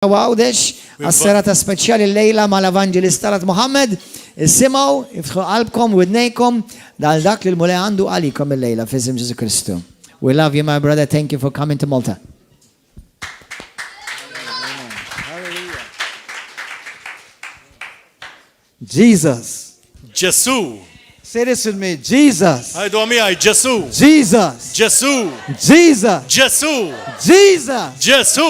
Għawdex, għas-serata speċjali l-lejla mal-Evangelist Tallat Mohamed, isimaw, iftħu qalbkom, widnejkom, dal dak li l-mulej għandu għalikom il-lejla, fizim Ġesu Kristu. We love you, my brother. Thank you for coming to Malta. Jesus. Ġesu. Say this with me. Jesus. Għajdu għamijaj, Ġesu. Jesus. Ġesu. Jesus. Ġesu. Jesus. Ġesu.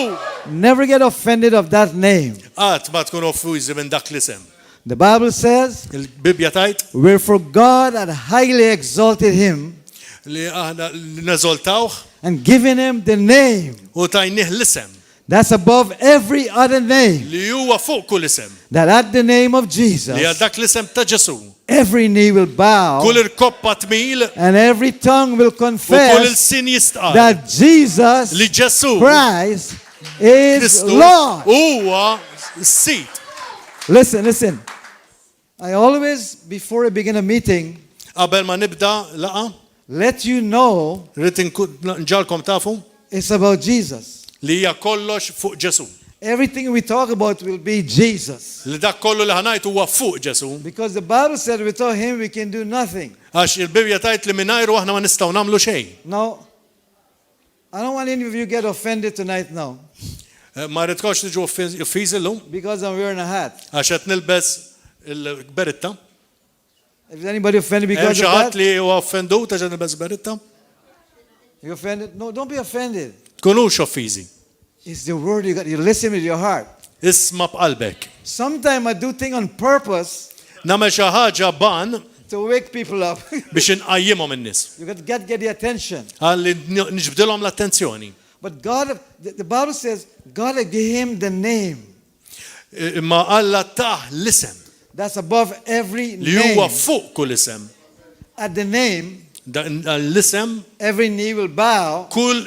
Never get offended of that name. Għat ma tkun offużi minn dak l-isem. The Bible says, Il-Bibja tajt wherefore God had highly exalted him li aħna neżoltawh and given him the name u tajnih l-isem that's above every other name, li huwa fuq kull isem. that at the name of Jesus, Li għal dak l-isem ta' Ġesu. every knee will bow Kull irkoppa tmil and every tongue will u kull confess il-sin jistqal that Jesus li Ġesu Christ is Kristu Lord. huwa s-sit. Listen. I always, before I begin a meeting, Qabel ma nibda laqa, let you know rrid nġalkom tafu it's about Jesus. li hija kollox fuq Ġesu. Everything we talk about will be Jesus. Li dak kollu li ħanajt huwa fuq Ġesu. Because the Bible said without him we can do nothing. Għax il-Bibja tajt li mingħajru aħna ma nistgħu nagħmlu xejn. Now, I don't want any of you get offended tonight now. Ma rridkomx tiġu uffiżi llum Because I'm wearing a hat. għax qed nilbes il-beritta. Is anybody offended Hemm because xi of ħadd that? li huwa offendut għax qed nilbes beritta. You offended? No, don't be offended. Tkunux uffiżi. It's the word you listen with your heart. Isma' b'qalbek. Sometimes I do things on purpose Nagħmel xi ħaġa ban to wake people up. biex inqajjimhom in-nies. You got to get the attention. Ħalli niġbdilhom l-attenzjoni. But God, the Bible says, God gave him the name Imma Alla taħ l-isem that's above every li huwa name. fuq kull isem. At the name, L-isem every knee will bow kull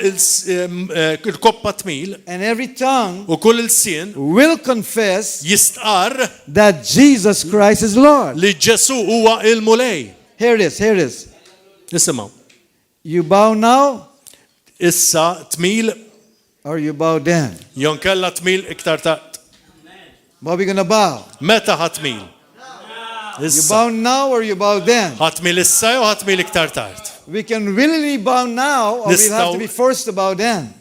il-koppa tmil and every tongue u kull il-sien will confess jistqar that Jesus Christ is Lord. li Ġesu huwa il-mulej. Here it is. Nisimgħu. You bow now Issa tmil or you bow then. jon kella tmil iktar tard. What are we going to bow? Meta ħatmil? You Issa. bow now or you bow then. Ħatmil issa jew ħatmil iktar tard. We can willingly bow now or we'll have to Nistaw- be forced to bow then.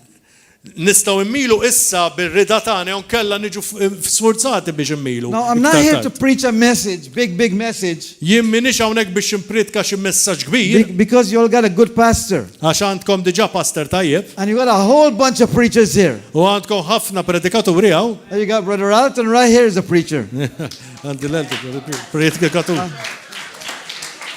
Nistgħu immilu issa bir-rida tagħna jon kella niġu sfurzati biex immilu. No, I'm not iktar here tard. to preach a message, big message, Jien minix hawnhekk biex impritka xi messaġġ kbir because you all got a good pastor. għax għandkom diġà pastor tajjeb And you got a whole bunch of preachers here. u għandkom ħafna predikaturi hawn. And you got Brother Alton right here is a preacher. Għandi predikatur.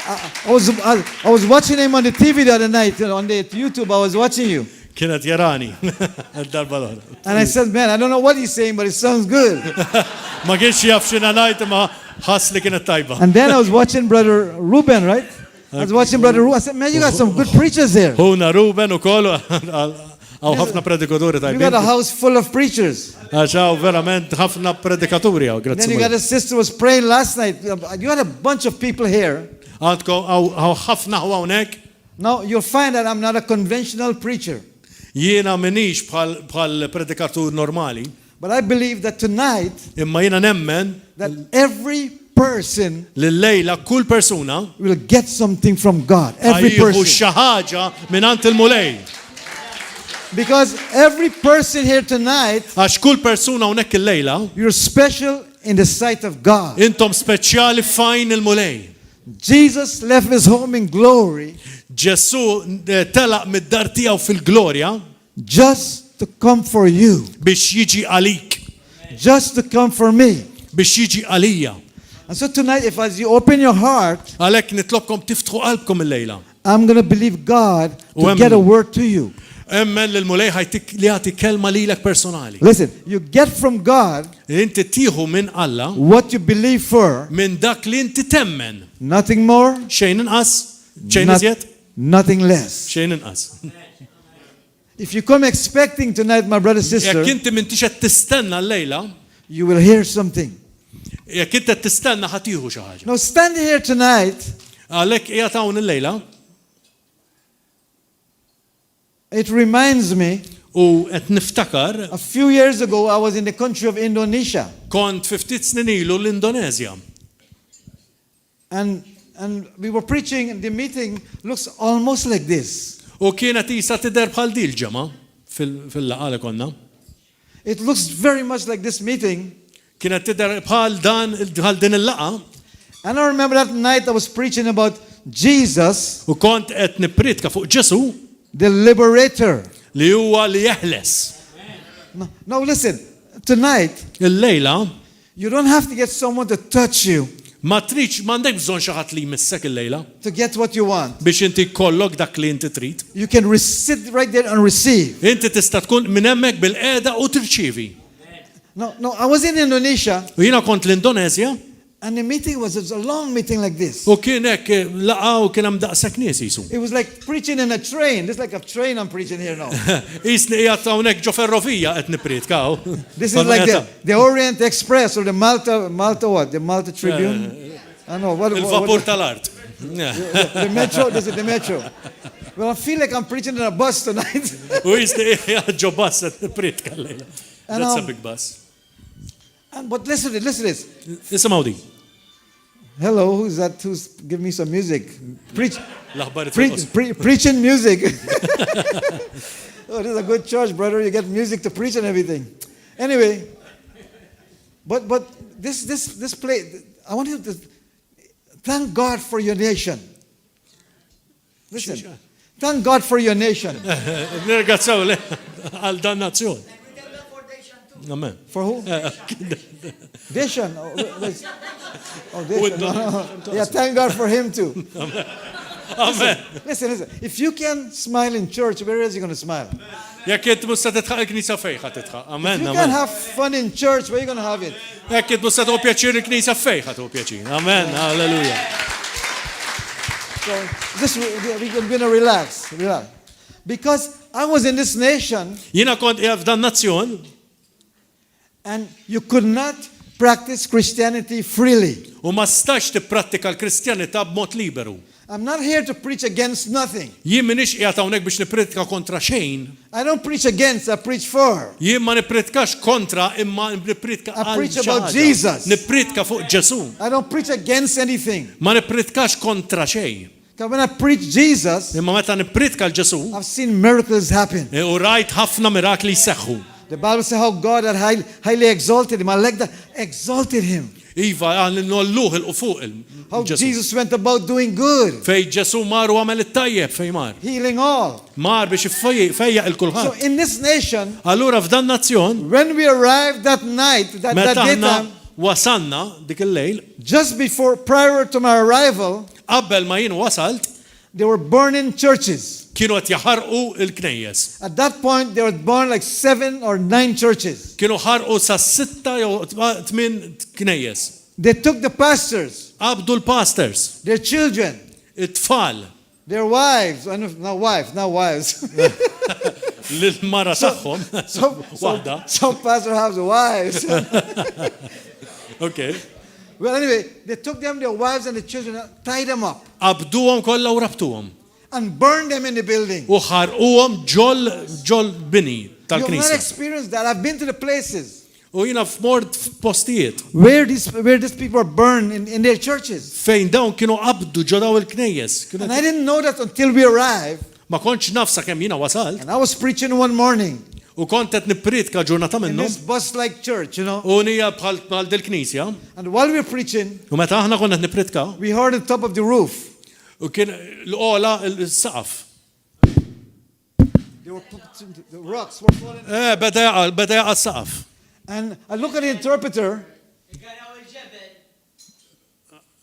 I was watching him on the TV the other night, on the YouTube. I was watching you. Kienet jarani. Darba l-oħra. And I said, man, I don't know what he's saying, but it sounds good. Ma kienx jaf x'ina ngħid ma ħass li kienet tajba. And then I was watching Brother Ruben, right? I was watching Brother Ruben. I said, man, you got some good preachers here. Huna Ruben ukoll għaw ħafna predikaturi You got a tajbin. house full of preachers. Għax hawn verament ħafna predikaturi hawn, Then grazzi. you got a sister who was praying last night. You got a bunch of people here. Għandkom hawn ħafna hawnhekk. Now, you'll find that I'm not a conventional preacher. Jiena minix bħal predikatur normali, But I believe that tonight, imma jiena nemmen that every person li l-lejla kull persuna will get something from God. Every ħajjieħu person. xi ħaġa mingħand il-mulej. Because every person here tonight, Għax kull persuna hawnhekk il-lejla you're special in the sight of God. intom speċjali fajn il-mulej. Jesus left his home in glory Ġesu telaq mid-dar tiegħu fil-glorja just to come for you, biex jiġi għalik, just to come for me. biex jiġi għalija. And so tonight, if as you open your heart, Għalhekk nitlobkom tiftħu qalbkom il-lejla. I'm going to believe God to Well, get a word to you. Emmen li l-mulej li jagħti kelma lilek personali. Listen, you get from God Inti tieħu minn Alla what you believe for, minn dak li inti temmen. nothing more, Xejn inqas, xejn not- iżjed, nothing less. xejn inqas. If you come expecting tonight, my brother, sister, Jekk inti m'intix qed tistenna l-lejla, you will hear something. jekk inti qed tistenna ħatieħu xi ħaġa. Now, stand here tonight. Għalhekk qiegħed hawn il-lejla It reminds me U qed niftakar A few years ago, I was in the country of Indonesia. kont 50 snin ilu l-Indonezja. And we were preaching, and the meeting looks almost like this. U kienet isa tidher bħal dil ġemma fil-laqgħa li konna. It looks very much like this meeting. Kienet tidher bħal din il-laqgħa. And I remember that night I was preaching about Jesus, U kont qed nippritka fuq Ġesu the liberator. li huwa li jeħles. Now listen, tonight, Il-lejla you don't have to get someone to touch you ma tridx m'għandek bżonn xi ħadd li jmissek il-lejla to get what you want. biex inti jkollok dak li inti trid. You can sit right there and receive. Inti tista' tkun minn hemmhekk bil-qiegħda u tirċievi. No, I was in Indonesia, U jiena kont l-Indonezja and the meeting was a long meeting like this. u kien hekk laqgħa u kien hemm daqshekk nies jisu. It was like preaching in a train. This is like a train I'm preaching here now. Isni qiegħed hawnhekk ġo ferrovija qed nippritkaw. This is like the Orient Express or the Malta what? The Malta Tribune? I know. Il-vapur tal-art. The metro? This is the metro. Well, I feel like I'm preaching in a bus tonight. U isni qiegħed ġo bass qed nippritka l-lejla. That's a big bus. But listen to this. Isimgħu di. Hello, who's that? Who's giving me some music? L-aħbarijiet Preaching music. Oh, this is a good church, brother. You get music to preach and everything. Anyway, but this place, I want you to thank God for your nation. Listen, thank God for your nation. Nirgazzaw għal dan nazzjon. Amen. For who? Nation. Oh, Nation. No. Yeah, thank God for him too. Amen. Listen. If you can smile in church, where else are you going to smile? Jekk int musta titħaq il-Knisja fejn ħadd titħaq. Amen. If you can have fun in church, where are you going to have it? Jekk int musta tgħu pjaċir il-Knisja fejn ħadd pjaċir. Amen. Hallelujah. So this we're going to relax. Because I was in this nation. Jiena kont qiegħed f'dan nazzjon. And you could not practice Christianity freely. U ma stax tipprattika l-Kristjanità b'mod liberu. I'm not here to preach against nothing. Jien m'iniex qiegħed hawnhekk biex nippritka kontra xejn. I don't preach against, I preach for. Jien ma nippritkax kontra imma nippritka I għal preach about ċaħda. Jesus. Nippritka fuq Ġesu. I don't preach against anything. Ma nippritkax kontra xejn. Because when I preach Jesus, Imma meta nippritka l-Ġesu, I've seen miracles happen. u rajt ħafna mirakli jseħħu. The Bible says how God had highly exalted him. I like that. Exalted him. Iva, għan nolluħ il-fuq How il-Ġesu. Jesus went about doing good. Fej Ġesu mar u għamel it-tajjeb fej mar. Healing all. Mar biex fejja So il-kulħadd. in this nation, Allura f'dan nazzjon, when we arrived that night, that meta aħna daytime, wasanna dik il-lejl, just prior to my arrival, qabel ma jien wasalt, they were burning churches. kienu qed jaħarqu il-knejjes. At that point, there were born like 7 or 9 churches. Kienu ħarqu sa 6 jew 8 knejjes. They took the pastors, Qabdu l-pastors, their children, it-tfal, their wives, not wives. l-mara tagħhom. Waħda. Some pastors have wives. Okay. Well, anyway, they took them, their wives and the children, tied them up, Qabduhom kollha u rabtuhom. and burned them in the building. U ħarquhom ġol bini You have not tal-Knisja. experienced that. I've been to the places U jiena f'mort f'postijiet where these people are burned in their churches. fejn dawn kienu qabdu ġo daw il-knejjes. And I didn't know that until we arrived. Ma kontx nafsa kemm jiena wasalt And I was preaching one morning u kont qed nippritka ġurnata in minnhom this bus-like church, u nija bħal dil-Knisja And while we were preaching, u meta aħna konna qed nippritka we heard on top of the roof. u kien l-ola l-saqaf. There were the rocks were falling. Beda jaqa s-saqaf. And I look at the interpreter.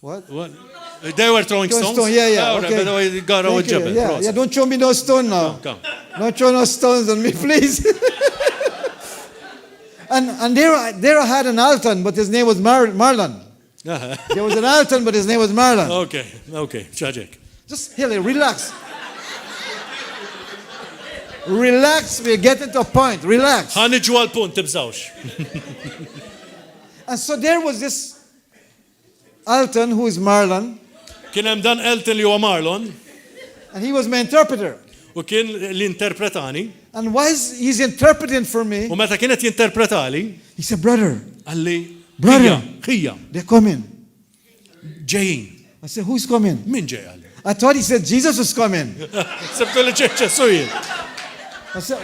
What? They were throwing stones? Stone, yeah. Okay. Okay. Garaw Thank you. il-ġebel. Yeah, don't show me no stone now. Come. Don't throw no stones on me, please. and there I had an Alton, but his name was Marlon. There was an Alton, but his name was Marlon. Okay, ċaġek. Just here, relax. Relax, we're getting to a point. Relax. Ħaniġu għal-punt, tibżawx. And so there was this Alton, who is Marlon, Kien hemm dan Elton li huwa Marlon and he was my interpreter. u kien l-interpretani. And he's interpreting for me, U meta kienet jinterpretali, he said, brother, għalli, Brother. Ħija, they're coming. ġejjin. I said, who's coming? Min ġej għalli? I thought he said Jesus was coming. Sebtu li ġeċ sujin. I said,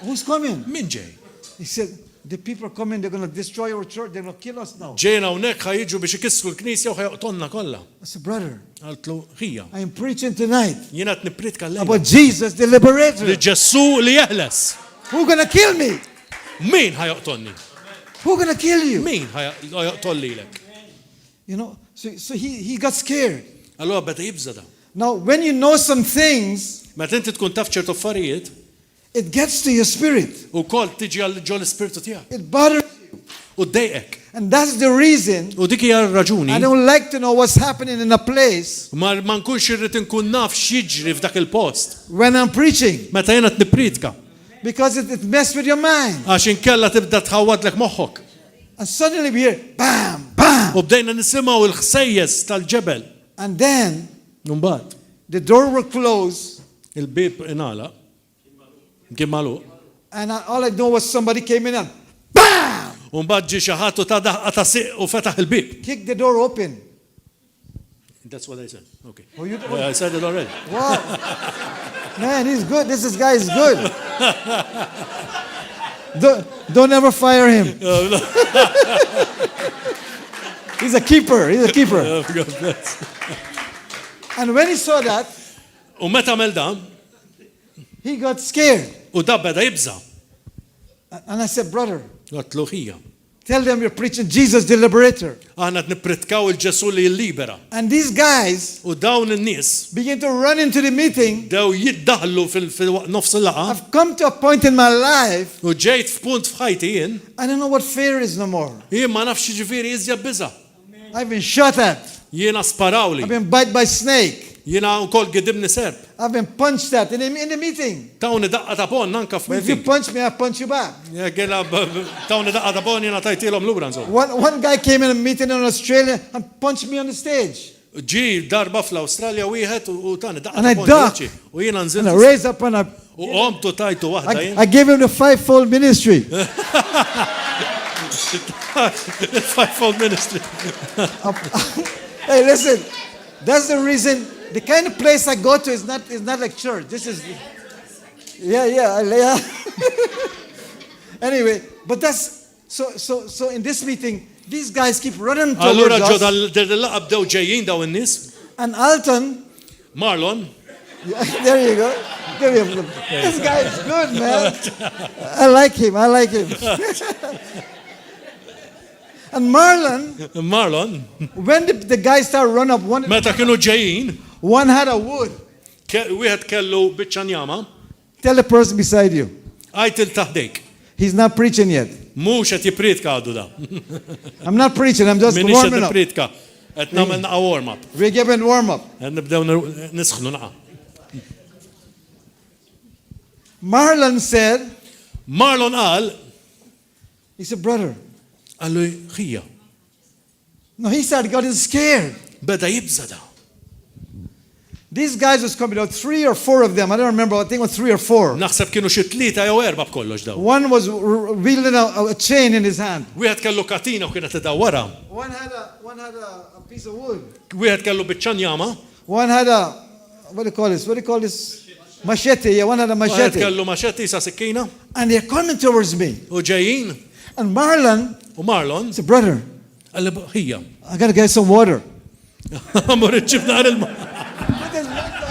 who's coming? Min ġej? He said, the people are coming, they're going to destroy our church, they're going to kill us now. Ġejna hawnhekk ħajġu biex ikissru l-Knisja u ħajqtonna kollha. I said, brother, Għaltlu ħija. I am preaching tonight Jiena qed nippritka l-lejla. about Jesus, the liberator. Li Ġessu li jeħles. Who's going to kill me? Min ħajqtonni? Who's going to kill you? Min ħajqtollilek? You know, so he got scared. Allora beda jibżada. Now, when you know some things, Meta inti tkun taf ċertu affarijiet, it gets to your spirit. u kol tiġi għal ġol l-ispirtu tiegħek. It bothers you. U dejqek. And that's the reason U dik hija r-raġuni. I don't like to know what's happening in a place Ma nkunx irrid inkun naf x'jiġri f'dak il-post. when I'm preaching. Meta jiena nippritka. Because it messes with your mind. Għax inkella tibda tħawwadlek moħħok. And suddenly we hear, bam, bam. U bdejna nisimgħu l-ħsejjes tal-ġebel. And then Mbagħad the door will close. il-bib inala. Kien magħluq. And all I know was somebody came in and bam! U mbagħad ġie xi ħadd u ta' daħqa ta' siq u fetaħ il-bib. Kick the door open. That's what I said. Okay. Oh, you I said it already. Wow. Man, he's good. This guy is good. Don't ever fire him. He's a keeper. He's a keeper. God bless. And when he saw that, U meta għamel dan, he got scared. u da beda jibża. And I said, brother, Għatlu ħija. tell them you're preaching Jesus the liberator. Aħna qed nippritkaw il-Ġesu li jillibera. And these guys U dawn in-nies begin to run into the meeting. dew jiddaħlu fil-nofs il-laqa I've come to a point in my life, u ġejt f'punt f'ħajti jien, I don't know what fear is no more. jien ma nafx ġifieri iżjed biża. I've been shot at. Jiena sparawli. I've been bitten by snake. Jiena wkoll gidibni serb. I've been punched at in the meeting. Tawni daqqa ta' pon anka But if you f'meeting. punch me, I punch you back. Tawni daqqa ta' pon jiena tajtilhom lura nżomm. One guy came in a meeting in Australia and punched me on the stage. Ġi darba fl-Awstralja wieħed u tani daqqa And I ta' pon ducked. ġi. U jiena And I nżilt raised up and u qomtu tajtu waħda jien. I gave him the fivefold ministry. Fivefold ministry. Hey, listen, that's the reason. The kind of place I go to is not like church. This is, yeah. Anyway, but that's so. In this meeting, these guys keep running Allura towards ġo us. dal-laqqa bdew ġejjin daw in-nies. And Alton, Marlon, there you go. Give him. This guy is good, man. I like him. And Marlon, when the guys start run up, meta kienu ġejjin, one had a wood. wieħed kellu biċċa njama, Tell the person beside you, għajt il-taħdejk. he's not preaching yet. Mhux qed jippritka għadu da. I'm not preaching. I'm just Minix qed warming up. nippritka. Qed nagħmel naqa warm up. We're giving warm up. Qed nibdew nisħnu naqa. Marlon said, Marlon qal, he said, brother. għallu ħija. No, he started getting scared. Beda jibża da. These guys was coming out, 3 or 4 of them. I don't remember. I think it was 3 or 4. Naħseb kienu xi tlieta jew erba' b'kollox daw. One was wielding a chain in his hand. Wieħed kellu katina u kienet idha wara. One had a piece of wood. Wieħed kellu biċċa njama. One had what do you call this? Machete. Yeah, one had a Wieħed machete. kellu maċetti sa sikkina. And they're coming towards me. U ġejjin. And Marlon U Marlon said, brother, għalli ħija. I got to get some water. Mor iġġib nar il-ma.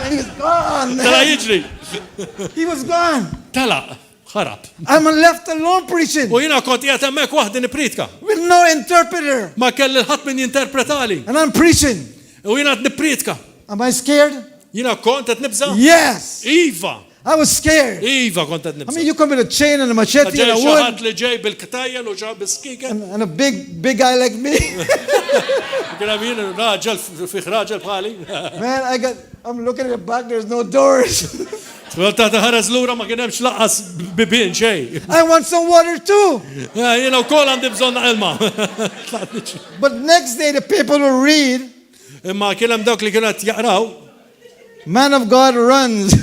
He was gone. Tala Man. jiġri. He was gone. Tala, ħarab. I'm left alone preaching U jiena kont qiegħed hemmhekk waħdi nippritka. with no interpreter. Ma kelli ħadd min jinterpretali. And I'm preaching. U jiena qed nippritka. Am I scared? Jiena kont qed nibża. Yes. Iva. I was scared. Iva kont qed I nibża. mean, you come with a chain and a machete and Ġej a xi wood ħadd li ġej bil-ktajjen u ġab bis-skiken. and a big guy like me. Kien hemm jien raġel fih raġel bħali. Man, I'm looking at the back, there's no doors. Twelta ħares lura ma kien hemmx laqqas bibien xejn. I want some water too. Jiena wkoll għandi bżonn ilma. But next day, the people will read Imma kien hemm dawk li kienu qed jaqraw Man of God runs.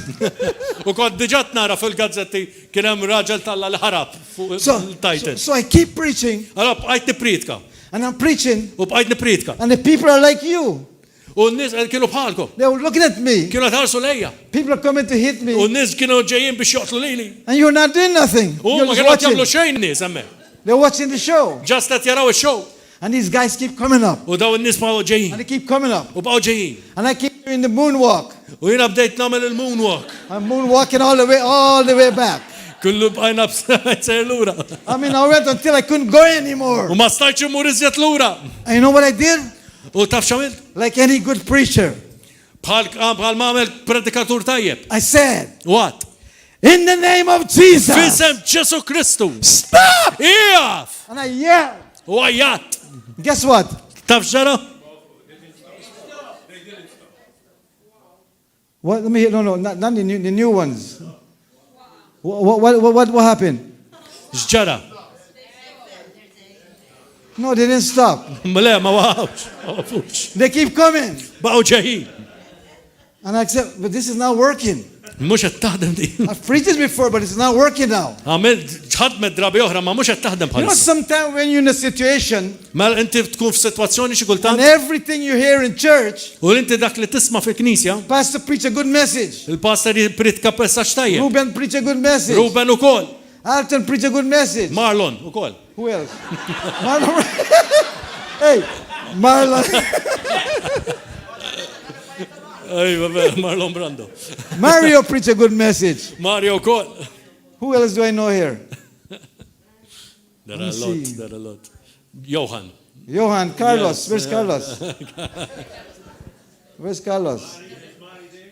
U kont diġà nara fil-gazzetti kien hemm raġel talla li ħarab fuq il-title. So I keep preaching Allora bqajt nippriedka. and I'm preaching U bqajt nippriedka. and the people are like you. U n-nies kienu bħalkom. They were looking at me. Kienu tħarsu lejja. People are coming to hit U me n-nies kienu ġejjin biex joqtlu lili. and you're not doing nothing. U You're ma just kienu jagħmlu watching. xejn nies hemmhekk. They're watching the show. Ġast qed jaraw ix-show. And these guys keep coming up. U daw in-nies bqgħu And ġejjin. they keep coming up. U bqgħu ġejjin. And I keep doing the moonwalk. U jiena bdejt nagħmel il-moonwalk. I'm moonwalking all the way back. Kullu bqajna b'sejr lura. I mean, I went until I couldn't go anymore. U ma stajtx imur iżjed lura. And you know what I did? U taf x'għamilt? Like any good preacher, Bħal m'għamel predikatur tajjeb. I said, What? in the name of Jesus, Fisem Ġesu Kristu. stop! Ijaf! And I yelled. U għajjat. Guess what? Taf x'ġara? What? Let me hear. No, not the new ones. What happened? X'ġara? No, they didn't stop. Le, ma waqgħux. They keep coming. Baqgħu ġejjin. And I said, but this is not working. Mhux qed taħdem di. I've preached this before, but it's not working now. Għamil ħadmet drabi oħra ma mhux qed taħdem You know, bħalissa. sometimes when you're in a situation Mela inti tkun f'sitwazzjoni xi and kultant everything you hear in church, u inti dak li tisma' fil-Knisja, pastor preach a good message. il-pastor jippritka messaġġ tajjeb. Ruben preach a good message. Ruben ukoll. Alton preach a good message. Marlon ukoll. Who else? Marlon. Hey, Marlon. Ejwa, Marlon Brando. Mario preach a good message. Mario ukoll. Who else do I know here? There are Let a me lot, see. there are a lot. Johan. Johan, Carlos. Yes, Where's yeah. Carlos? Where's Carlos?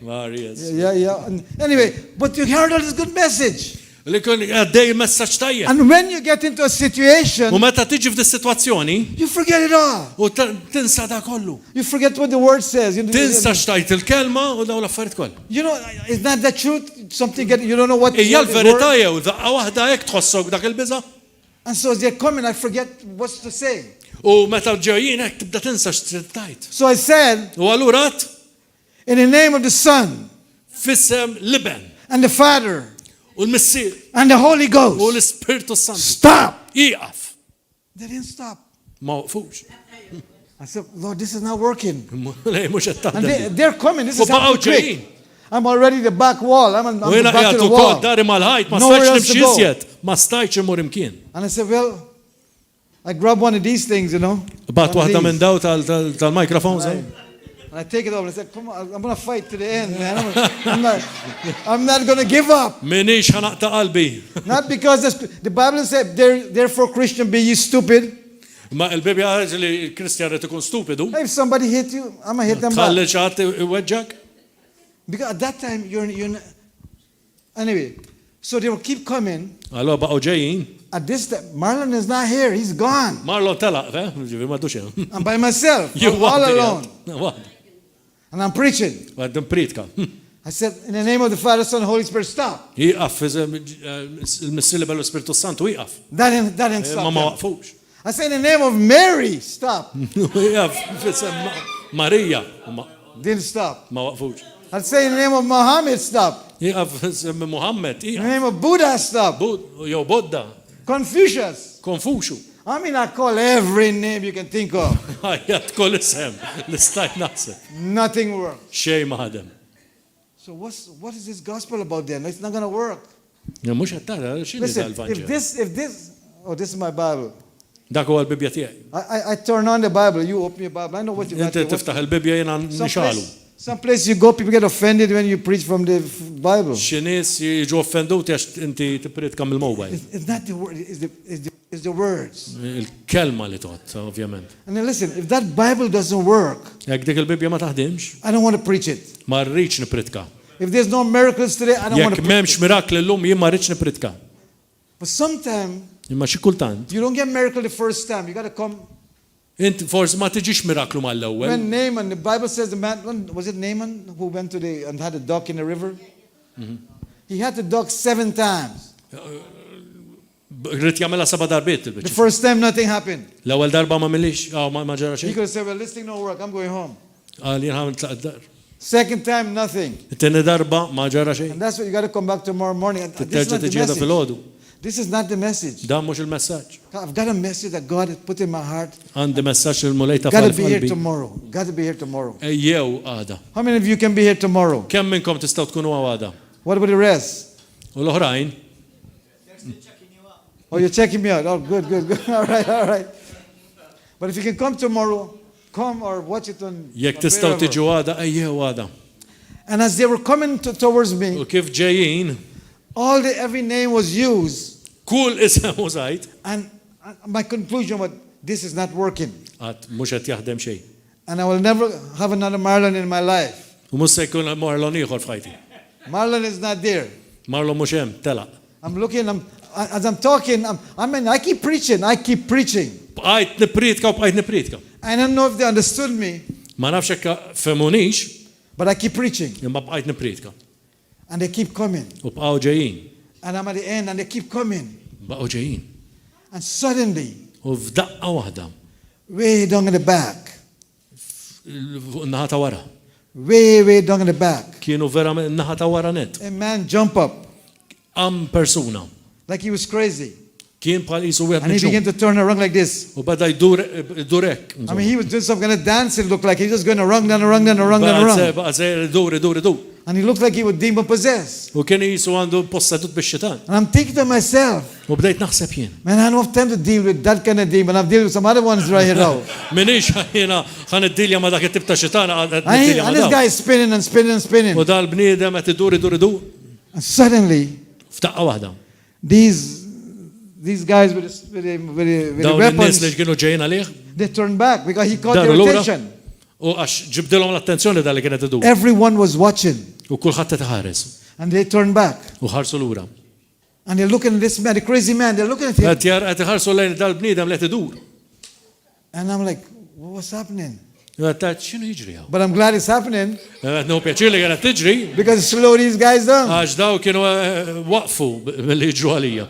Marius. Yeah. Anyway, but you heard all this good message. Li kun għaddej messaġġ tajjeb. And when you get into a situation, U meta tiġi f'di situazzjoni you forget it all. u tinsa da kollu. You forget what the word says. Tinsa xtajt il-kelma u daw l-affarijiet koll. You know, is not that truth? Something you don't know what Ija what the l-verità word- jew daqqa waħda hekk tħossok dak il-biża. And so as they're coming, I forget what to say. U meta ġejjin hekk tibda tinsa x'trittajt. So I said, U allura għadt in the name of the Son fissem liben and the Father u l-missier and the Holy u Ghost, l-Ispirtu Santu. stop. Iqaf. They didn't stop. Ma waqfux. I said, Lord, this is not working. Lej mhux qed And taħdem. they're coming. This U is baqgħu happening quick. ġejjin. I'm already the back wall. I'm U the jiena back of qiegħed the ukoll wall. dari mal-ħajt ma Nowhere stajtx else to nimxi go. iżjed, ma stajtx imur imkien. And I said, well, I grab one of these things, you know. Bat one of waħda these. minn daw tal-microphones. And I take it over and I said, come on, I'm going to fight to the end, man. I'm not going to give up. Minix ħanaqta qalbi. Not because the Bible said, therefore, Christian, be ye stupid. Ma il-Bibja għarġ li l-Kristjan rrit ikun stupidu. If somebody hit you, I'm going to hit them Tħalli back. ċaħat iweġġak. Because at that time, you're not. Anyway, so they will keep coming. Allora baqgħu ġejjin. At this time, Marlon is not here. He's gone. Marlon telaq, ġivi ma dux hemm. I'm by myself. You I'm all waħdi alone. Waħdi. And I'm preaching. Għaddin pritka. I said, in the name of the Father, Son, and Holy Spirit, stop. Iqaf, il-missili bellu Spiritu Santu iqaf. That didn't Ma stop. ma them. waqfux. I said, in the name of Mary, stop. Iqaf, fissem Marija. Didn't stop. Ma waqfux. I say, in the name of Mohamed, stop. Iqaf, fissem Mohamed. In the Iqaf. name of Buddha, stop. Jow Bodda. Confucius. Konfushu. I mean, I call every name you can think of. Ħajjat kol isem. L-istajt naħseb. Nothing works. Xej maħadem. So what is this gospel about then? It's not going to work. Mux għattara, xini Listen, dal-Vangel. this is my Bible. Dak huwa l-Bibja tiegħi. I turn on the Bible. You open your Bible. I know what you got. Inti tiftaħ il-Bibja jiena nixalu. Some place you go, people get offended when you preach from the Bible. Xi nies jiġu offenduti għax inti tippridka mill-mobile. It's not the word. It's the words. Il-kelma li tot, ovvjament. And then listen, if that Bible doesn't work, Jekk dik il-Bibja ma taħdimx, I don't want to preach it. ma rridx nipridka. If there's no miracles today, I don't want Jekk to preach m'hemmx it. mirakli llum jien ma rridx nipridka. But sometimes Imma xi kultant, you don't get miracle the first time. You got to come. inti forsi ma tiġix miraklu mal-ewwel. When Naaman, the Bible says the man, was it Naaman who went to and had a duck in the river? He had the duck 7 times. Rrid jagħmilha seba' darbiet The il-biċċa. first time nothing happened. L-ewwel darba ma millix, ma ġara He xejn. could have said, well, this thing don't work. I'm going home. Qal jien ħamen tlaq dar. Second time, nothing. It-tieni darba ma ġara xejn. And that's what you got to come back tomorrow morning. This is Titterġa' not the tiġi message. fil-ħodu. This is not the message. Dan mhux il-messaġġ. I've got a message that God has put in my heart. Għandi messaġġ il mulejta Got to be here fil-qalbi. tomorrow. Got to be here tomorrow. Ejjew għada. How many of you can be here tomorrow? Kemm minnkom tistgħu tkunu għada? What about the rest? U l-oħrajn? Oh, you're checking me out. Oh, good. All right. But if you can come tomorrow, come or watch it on. Jekk on tistgħu wherever. tiġu għada, ejjew għada. And as they were coming towards U me, kif ġejjin, every name was used. kull isem użajt, And my conclusion was, this is not working. għad mhux qed jaħdem xejn. And I will never have another Marlon in my life. U mhux se jkun Marlon ieħor f'ħajti. Marlon is not there. Marlon mhux hemm, telaq. I'm looking, as I'm talking, I keep preaching. Bqajt nipritka u bqajt nipritka. I don't know if they understood me, Ma nafx hekk femunix, but I keep preaching. imma bqajt nipritka. And they keep coming. U bqgħu ġejjin, And I'm at the end, and they keep coming. bqgħu ġejjin. And suddenly, U f'daqqa waħda, way down in the back, fuq in-naħa ta' wara. way down in the back, Kienu vera in-naħa ta' wara net. a man jump up Persuna. like he was crazy. Kien bħal qisu wieħed And he began to turn around like this. U bada jdur hekk. I mean, he was doing some kind of dance, it looked like. He was just going around. Baqa se jdur. And he looked like he was demon possessed. U kien qisu għandu possedut bix-xitan. And I'm thinking to myself, U bdejt naħseb jien. man, I don't have time to deal with that kind of demon. I'm dealing with some other ones right here now. Minix jiena ħan iddilja ma dak it-tip ta' xitan And this guy is spinning and spinning and spinning. U dal-bniedem qed idur. And suddenly, F'daqqa waħda. these guys with the Dawn in-nies li weapons, kienu ġejjin għalih. they turned back because he caught Daru their lura. attention. U għax ġibdilhom l-attenzjoni dal li kienet idur. Everyone was watching. U kulħadd qed iħares. And they turned back. U ħarsu lura. And they're looking at this man, the crazy man. They're looking at him. Qed iħarsu lejn dal-bniedem li qed idur. And I'm like, what's happening? Għattat, x'inhu jiġri hawn? But I'm glad it's happening Għatnu pjaċir li kienet tiġri, because it slowed these guys down. għax daw kienu waqfu mill-li jiġru għalija.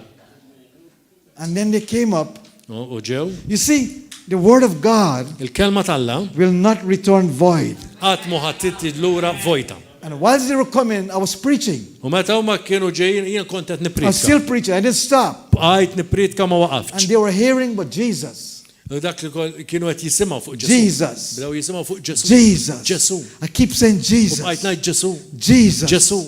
And then they came up. U ġew, You see, the word of God il-kelma tal-la, will not return void. għat muħattit lura vojta. And whilst they were coming, I was preaching. U meta huma kienu ġejjin, jien kont qed I was nipritka. still preaching. I didn't stop. Bqajt nipritka ma And waqafx. they were hearing but Jesus. U dak li kienu qed jisimgħu fuq Ġesu. Jesus. Bdew jisimgħu fuq Ġesu. Jesus. Ġesu. I keep saying U bqajt Jesus. ngħid Ġesu. Jesus. Ġesu.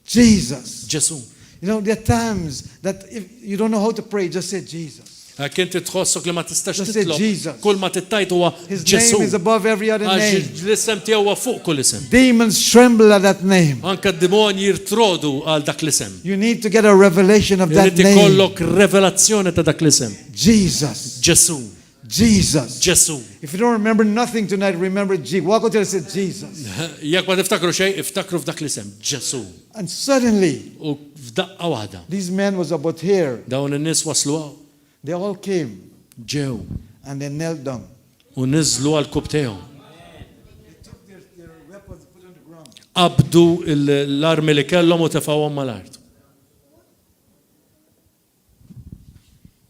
Jesus. Ġesu. You know, there are times that if you don't know how to pray, just say Jesus. Għak inti tħossok li ma tistax Just say titlob. Jesus. Kull ma tittajt huwa His Ġesu. name is above every other Għax name. l-isem tiegħu huwa fuq kull isem. Demons tremble at that name. Anka d-demonji jirtrodu għal dak l-isem. You need to get a revelation of that Irid name. ikollok revelazzjoni ta' dak l-isem. Jesus. Ġesu. Jesus. Ġesu. If you don't remember nothing tonight, remember Jesus. Walk out there and say Jesus. Jekk ma tiftakru xejn, iftakru f'dak l-isem. Ġesu. And suddenly, U f'daqqa waħda. these men was about here. Dawn in-nies waslu għaw. They all came Ġew. and they knelt down. U niżlu għal kub tiegħu. They took their weapons and put on the ground. Qabdu l-armi li kellhom u tefawhom mal-art.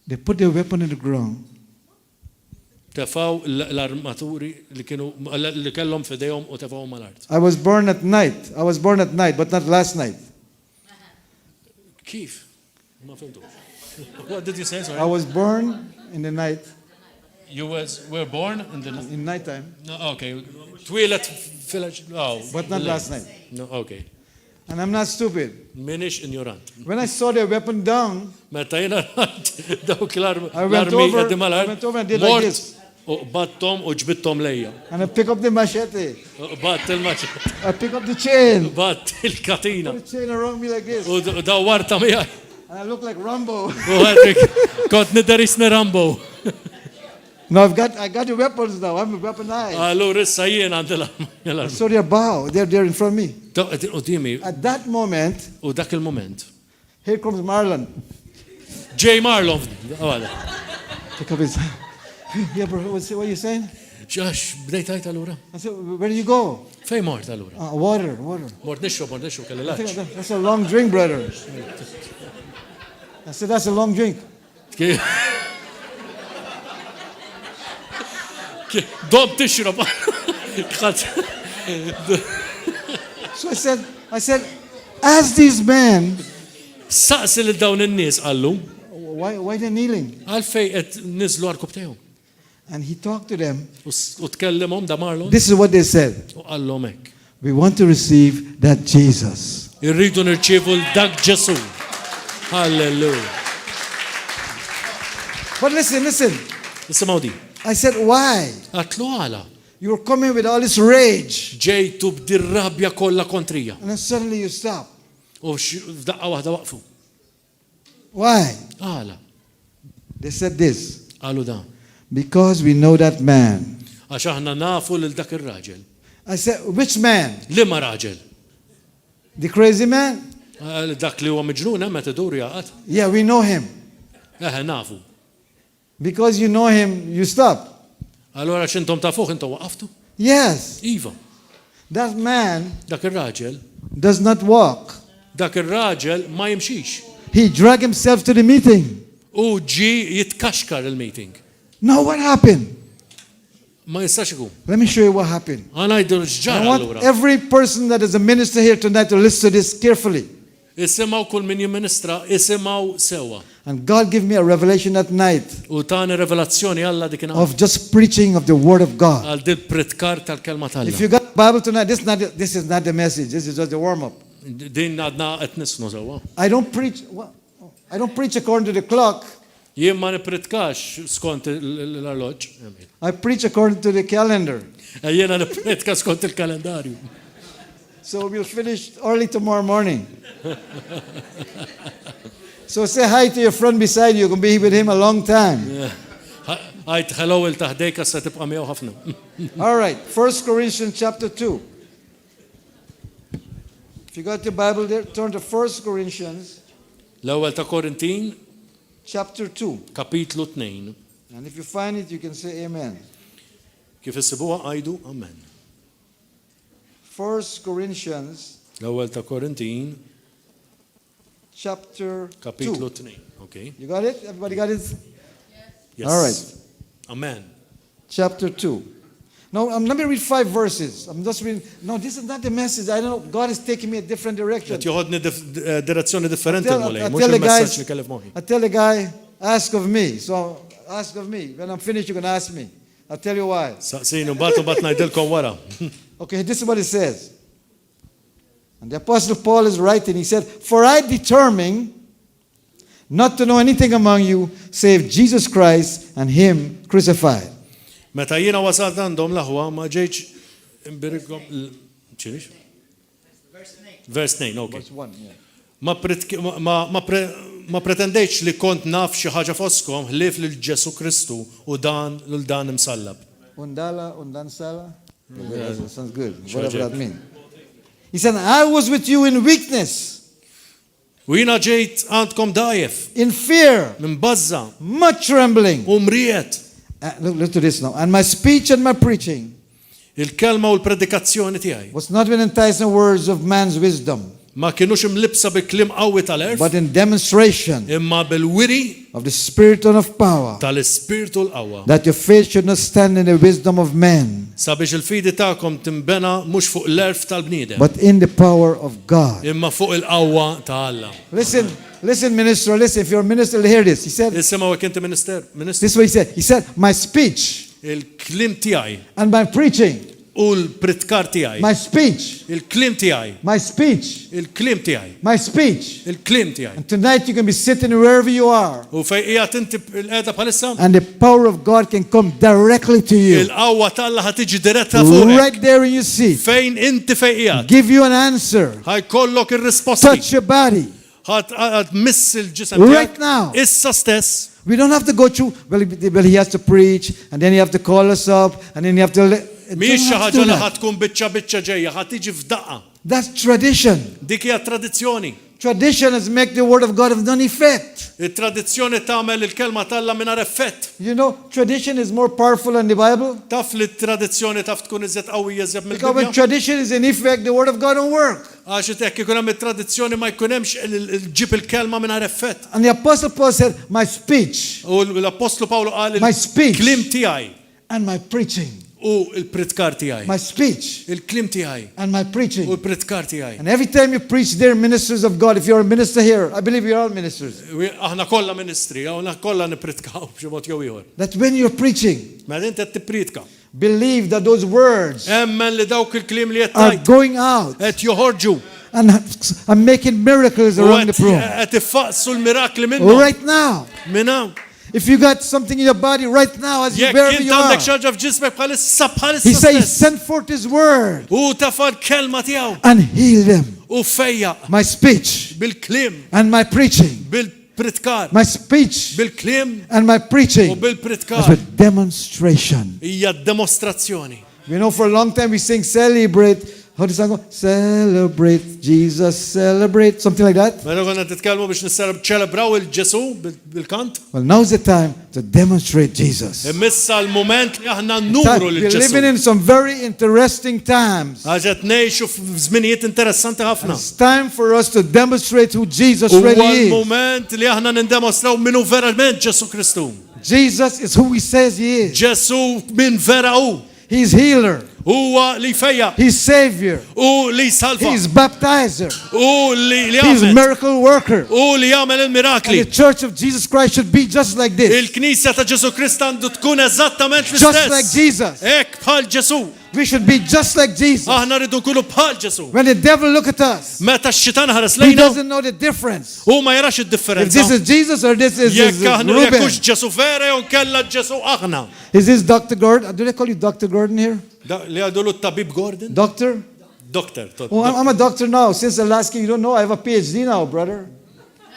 They put their weapon in the ground. Tefaw l-armaturi li kienu li kellhom f'idejhom u tefawhom mal-art. I was born at night, but not last night. Kif? Ma fimtux. What did you say? I Sorry. was born in the night, You were born in the in nighttime, No, okay. Twilet village. Oh. but not last night. No, okay. And I'm not stupid. Minix ignorant. When I saw their weapon down, Meta jena dawk I went over and did like this. U battom u ġbittom lejja. And I pick up the machete. U batt il-maċet. I pick up the chain. Batt il-katina. Put the chain around me like this. U dawarta miħaj. And I look like Rambo. U għadik, kont nidarisni Rambo. Now I got the weapons now. I'm weaponized. Allura issa jien għandi So they're bow. They're in front of me. U dimi, At that moment, u dak il-moment. here comes Marlon. J. Marlon. Għada. Pick up his. Yeah, bro. What are you saying? Xax, bdejt għajt allura. I said, where do you go? Fej mort allura. Water. Mort nixrob, kelli I think laċ. that's a long drink, brother. I said, that's a long drink. Dom tixrob. So I said, ask these men, Saqsi lil dawn in-nies qallu, why they're kneeling? għalfej qed niżlu għall-kub tagħhom. And he talked to them. U tkellimhom da Marlon This is what they said. u qallhom hekk. We want to receive that Jesus. Irridu nirċievu l-dak Ġesu. Halleluja. But listen. Nisimgħu di. I said, why? Għatlu għala. You're coming with all this rage. Ġejtu b'dir-rabja kollha kontrija. And then suddenly you stop. U f'daqqa waħda waqfu. Why? Għala. They said this. Qalu dan. Because we know that man. Għax aħna nafu lil dak ir-raġel. I said, which man? Liema raġel? The crazy man? Dak li huwa miġnuna meta idur jaqgħad. Yeah, we know him. Nafu. Because you know him, you stop. Allora x'intom tafuh intom waqaftu? Yes. Iva. That man Dak ir-raġel, does not walk. dak ir-raġel ma jimxix. He dragged himself to the meeting. U ġi jitkaxkar il-meeting. No, what happened? Ma jistax ikun. Let me show you what happened. Għanajdu I x'ġara want allura. every person that is a minister here tonight to listen to this carefully. Isimgħu kull min jimministra, isimgħu sewwa. And God gave me a revelation at night U tani revelazzjoni Alla dik of just preaching of the Word of God. għal dil pritkar tal-kelma If Alla. you got Bible tonight, this is not the message. This is just the warm up. Din għadna qed nisnu sewwa. I don't preach according to the clock. Jien ma nipritkax skont l-arloġġ. I preach according to the calendar. Jiena nipritka skont il-kalendarju. So we'll finish early tomorrow morning. So say hi to your friend beside you. You're going to be with him a long time. Għajt hello il-taħdejka se tibqa' miegħu ħafna. All right. 1 Corinthians chapter 2. If you got your Bible there, turn to 1 Corinthians L-ewwel ta' Korintin, chapter 2. kapitlu 2. And if you find it, you can say amen. Kif issibuha għajdu amen. 1 Corinthians L-ewwel ta' Korintin, chapter kapitlu 2. 2. Okay? You got it? Everybody got it? Yes. All right. Amen. Chapter 2. Now, let me read 5 verses. I'm just reading. No, this is not the message. I don't know. God is taking me a different direction. Qed joħodni direzzjoni differenti I l-mulej, tell mhux the il-messaġġ guys, li kellef moħħi. I tell the guy, ask of me. So ask of me. When I'm finished, you can ask me. I'll tell you why. Saqsinu mbagħad ngħidilkom wara. Okay, this is what it says. And the Apostle Paul is writing. He said, "For I determined not to know anything among you save Jesus Christ and Him crucified." Meta jiena wasalt għandhom l-aħwa ma ġejtx imbirrikom ċirix? Vers 2, okay. Verse 1, yeah. Ma pretendejx li kont naf xi ħaġa foskom ħlief lil Ġesu Kristu u dan lil dan imsallab. Undala, undansala. That sounds good. Sure, Whatever Jack. that means. He said, "I was with you in weakness, U jiena ġejt għandkom dajef, in fear, minn bazza, much trembling." u mriet. Look to this now. And my speech and my preaching Il-kelma u l-predikazzjoni tiegħi was not with enticing words of man's wisdom, ma kienux imlibsa bi kliem qawwi tal-erf, but in demonstration imma bil-wiri of the Spirit and of power, tal-ispirtu l-qawwa. that your faith should not stand in the wisdom of men, Sabiex il-fidi tagħkom timbena mhux fuq l-erf tal-bniedem, but in the power of God. imma fuq il-qawwa ta' Alla. Listen, minister, listen. If you're a minister, hear this. He said, Isimgħu hekk inti minister, this is what he said. He said, my speech il-klim tiegħi and my preaching, u l-pritkar tiegħi, my speech, il-klim tiegħi, my speech, il-klim tiegħi, my speech. il-klim tiegħi. And tonight you can be sitting wherever you are, U fejn qiegħed inti l-qiegħda bħalissa, and the power of God can come directly to you, il-qawwa tal-Alla ħad tiġi diretta fuqek. right there in your seat, Fejn inti fejn qiegħed, give you an answer, ħajkollok ir-risposti. touch your body. Ħad miss il-ġisem Right tiegħek now. issa stess. We don't have to go through, well, he has to preach, and then you have to call us up, and then you have to... Mhix xi Don't have to ħaġa do li that. ħad tkun biċċa ġejja, ħad tiġi f'daqqa. That's tradition. Dik hija tradizzjoni. Tradition has make the word of God of none effect. Il-tradizzjoni tagħmel il-kelma tal-Alla mingħajr effett. You know, tradition is more powerful than the Bible. Taf li t-tradizzjoni taf tkun iżjed qawwija iżjed Because when mill-Bibja. tradition is in effect, the word of God don't work. Għax hekk ikun hemm it-tradizzjoni ma jkun hemmx ġib il-kelma mingħajr effett. And the Apostle Paul said, my speech U l-Apostlu Pawlu qal My speech. il-klim tiegħi and my preaching. U il-pritkar tiegħi. my speech, Il-klim tiegħi. and my U preaching. l-pritkar tiegħi. And every time you preach, they're ministers of God. If you're a minister here, I believe you're all ministers. Aħna kollha ministri, aħna kollha nippritkaw b'xi mod jew ieħor. That when you're preaching, Meta inti qed tippritka, believe that those words emmen li dawk il-klim li qed are tgħid going out qed joħorġu. and making miracles U around the room. qed iffaqsu l-mirakli minnhom. Right now, Minn hawn. if you got something in your body right now, as you Jekk wherever int you are, għandek xi ħaġa f'ġismek bħalissa he says, stess. send forth his word U tafal kelma tiegħu and heal them. u fejja My speech bil-klim, and my preaching, bil-pritkar, my speech bil-klim and my u preaching is bil-pritkar. a demonstration. Hija demostrazzjoni. You know, for a long time we sing celebrate. How does the song go? Celebrate Jesus, celebrate, something like that. Meta konna titkellmu biex niċċelebraw il-Ġesu bil-kant. Well, now's the time to demonstrate Jesus. Imissa l-moment li aħna We're nnuru living lil-Ġesu. in some very interesting times. Għaġet ngħixu f'żminijiet interessanti ħafna. It's time for us to demonstrate who Jesus Huwa really is. l-moment li aħna nindemostraw minnu verament Ġesu Kristu. Jesus is who he says he is. Ġesu min vera hu. He's healer. Huwa li fejja He's savior. u li salva He's baptizer. u li He's jagħmel miracle worker. u li jagħmel And il-mirakli. the church of Jesus Christ should be just like this. Il-Knisja ta' Ġesu Kristu għandu tkun eżattament Just like l-istess. Jesus. Hekk bħal Ġesu. We should be just like Jesus. Aħna rridu nkunu bħal Ġesu. When the devil look at us, Meta x-xitan ħares he lejna doesn't know the difference. u ma jarax If id-differenza. this is Jesus or this is Jekk aħna jekk Ruben. hux Ġesu vera jew nkella Ġesu aħna. Is this Dr. Gordon? Do they call you Dr. Gordon here? Li għadu tabib Gordon? Doctor? Doktor. Oh, I'm a doctor now. Since the last you don't know, I have a PhD now, brother.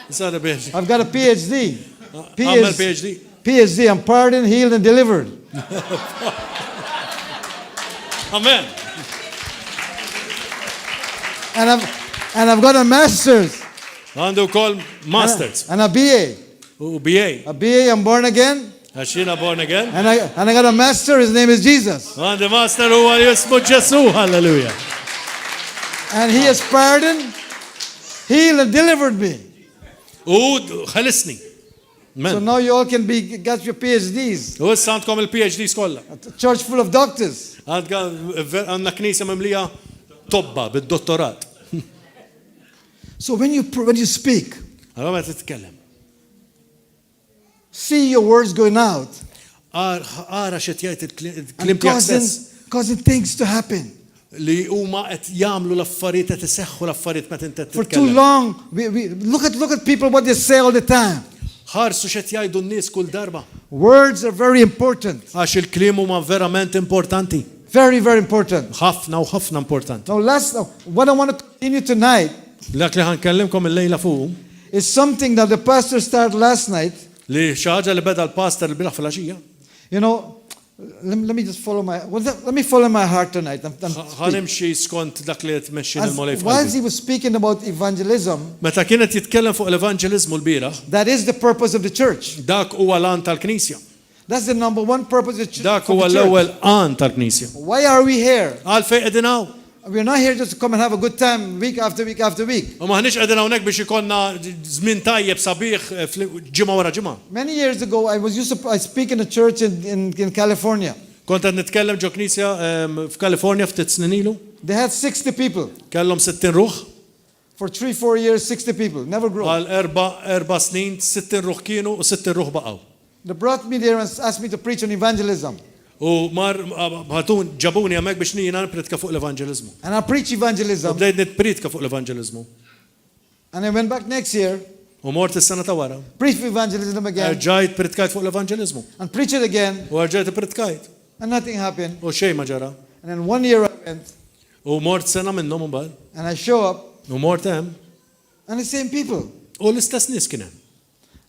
Sara biex. I've got a PhD. Għamel PhD. PhD. I'm pardoned, healed, and delivered. Amen. And I've got a master's Għandu kol masters. and a BA. U BA. A BA, I'm born again. Għaxina born again. And I got a master, his name is Jesus. Għandu master u għal jismu Ġesu. Hallelujah. And he has pardoned, healed, and delivered me. U ħalisni. So now you all can got your PhDs. U issa għandkom il-PhD skolla. A church full of doctors. Għandna knisja memlija tobba bid-dottorat. So when you speak, Għalma ma titkellem. see your words going out Għara xet jgħajt il-klim and tijak stess. causing things to happen. Li huma qed jagħmlu l-affarijiet qed iseħħu l-affarijiet meta inti For too titkellem. long, we look at people what they say all the time. Ħarsu xed jgħidu n-nies kull darba. Words are very important. Għax il-klim huma verament importanti. Very, very important. Ħafna u ħafna importanti. Now, what I want to continue tonight Dak li ħankellimkom il-lejla fuq is something that the pastor started last night. li xi ħaġa li beda l-pastor il-bilaħ fil-għaxija. You know, let me just follow let me follow my heart tonight. Ħanimxi skont dak li tmexxi il-molej Whilst he f'qalbi. was speaking about evangelism, Meta kienet jitkellem fuq l-evanġeliżmu l-bieraħ, that is the purpose of the church. dak huwa l-għan tal-Knisja. That's the number one purpose of the Dak church. huwa l-ewwel għan tal-Knisja. Why are we here? Għalfejn qegħdin hawn. We're not here just to come and have a good time week after week after week. U maħniex qegħdin hawnhekk biex ikonna żmien tajjeb sabiħ ġimgħa wara ġimgħa. Many years ago, I speak in a church in California. Kont qed nitkellem ġo Knisja f'Kalifornja ftit snin ilu. They had 60 people. Kellhom 60 ruħ. For 3-4 years, 60 people. Never grew. Għal erba' snin 60 ruħ kienu u 60 ruħ baqgħu. They brought me there and asked me to preach on evangelism. U ħatun ġabuni hemmhekk biex jiena nippretka fuq l-evanġeliżmu. And I preach U evangelism. bdejt nippretka fuq l-evanġeliżmu. And I went back next year, U mort is-sena ta' wara. preached evangelism again, Ġajt pretkajt fuq l-evanġeliżmu. and preached it again, U ġajt pretkajt. and nothing happened. U xejn ma ġara. And then 1 year I went, U mort sena minnhom imbagħad. and I show up, U mort hemm. and the same people. U l-istess nies kien hemm.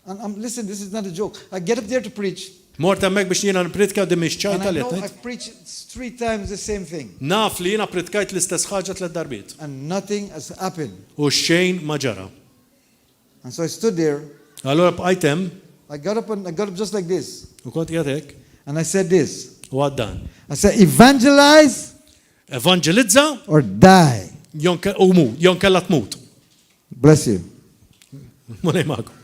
And listen, this is not a joke. I get up there to preach, Mort hemmhekk biex jiena nippretka u dimmi and xċajta I li know qed I've preached 3 times the same thing, Naf li jiena pretkajt l-istess ħaġa 3 darbiet. and nothing has happened. U xejn ma ġara. And so I stood there. Allura bqajt hemm I got up just like this, u kont qiegħed hekk and I said this. u għaddan. I said, evangelize Evangelizza or die. jon kella tmut. Bless you. Mulej magħkom.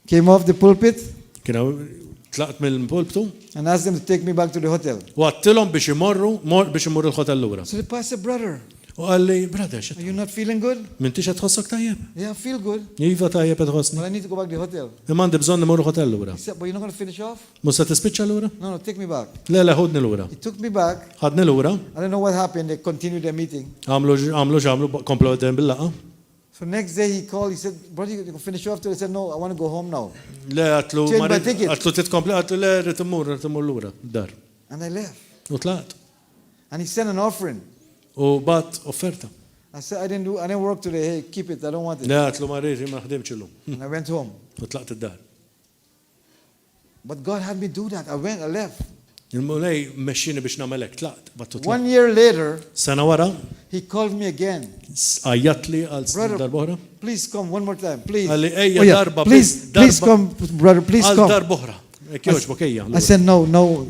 Came off the pulpit, Kienu Tlaqt mill-pulptu and asked them to take me back to the hotel. u għattilhom biex imorru l-ħotel lura. So the pastor, brother, U għalli, brother, are you not feeling good? m'intix qed tħossok tajjeb? Yeah, I feel good, Iva tajjeb qed tħossni. but I need to go back to the hotel. Imma għandi bżonn imorru ħotel lura. He said, but you're not going to finish off? Mhux se tispiċċa lura? No, take me back. Le, ħudni lura. He took me back. Ħadni lura, I don't know what happened. They continued their meeting. għamlu komplu għeddem bil-laqgħa. So next day he called. He said, brother, you can finish off today. I said, no, I want to go home now. Le, għatlu Change my ticket. għatlu titkompli, għatlu le, rrit immur lura, dar. And I left. U tlaqt. And he sent an offering. U bat offerta. I said, I didn't work today. Hey, keep it. I don't want it. Le, għatlu marriġi ma ħdimx illum. And I went home. U tlaqt id-dar. But God had me do that. I left. Il-mulej meċċini biex namelek, tlaqt, battu tlaqt. 1 year later, Sena wara, he called me again. għajjatli għal darbohra. Please come one more time, please. Għalli, Oh, ejja yeah. darba, Please come, brother, please għal come. darbohra. Ekjoġbok, ejja. I said, no,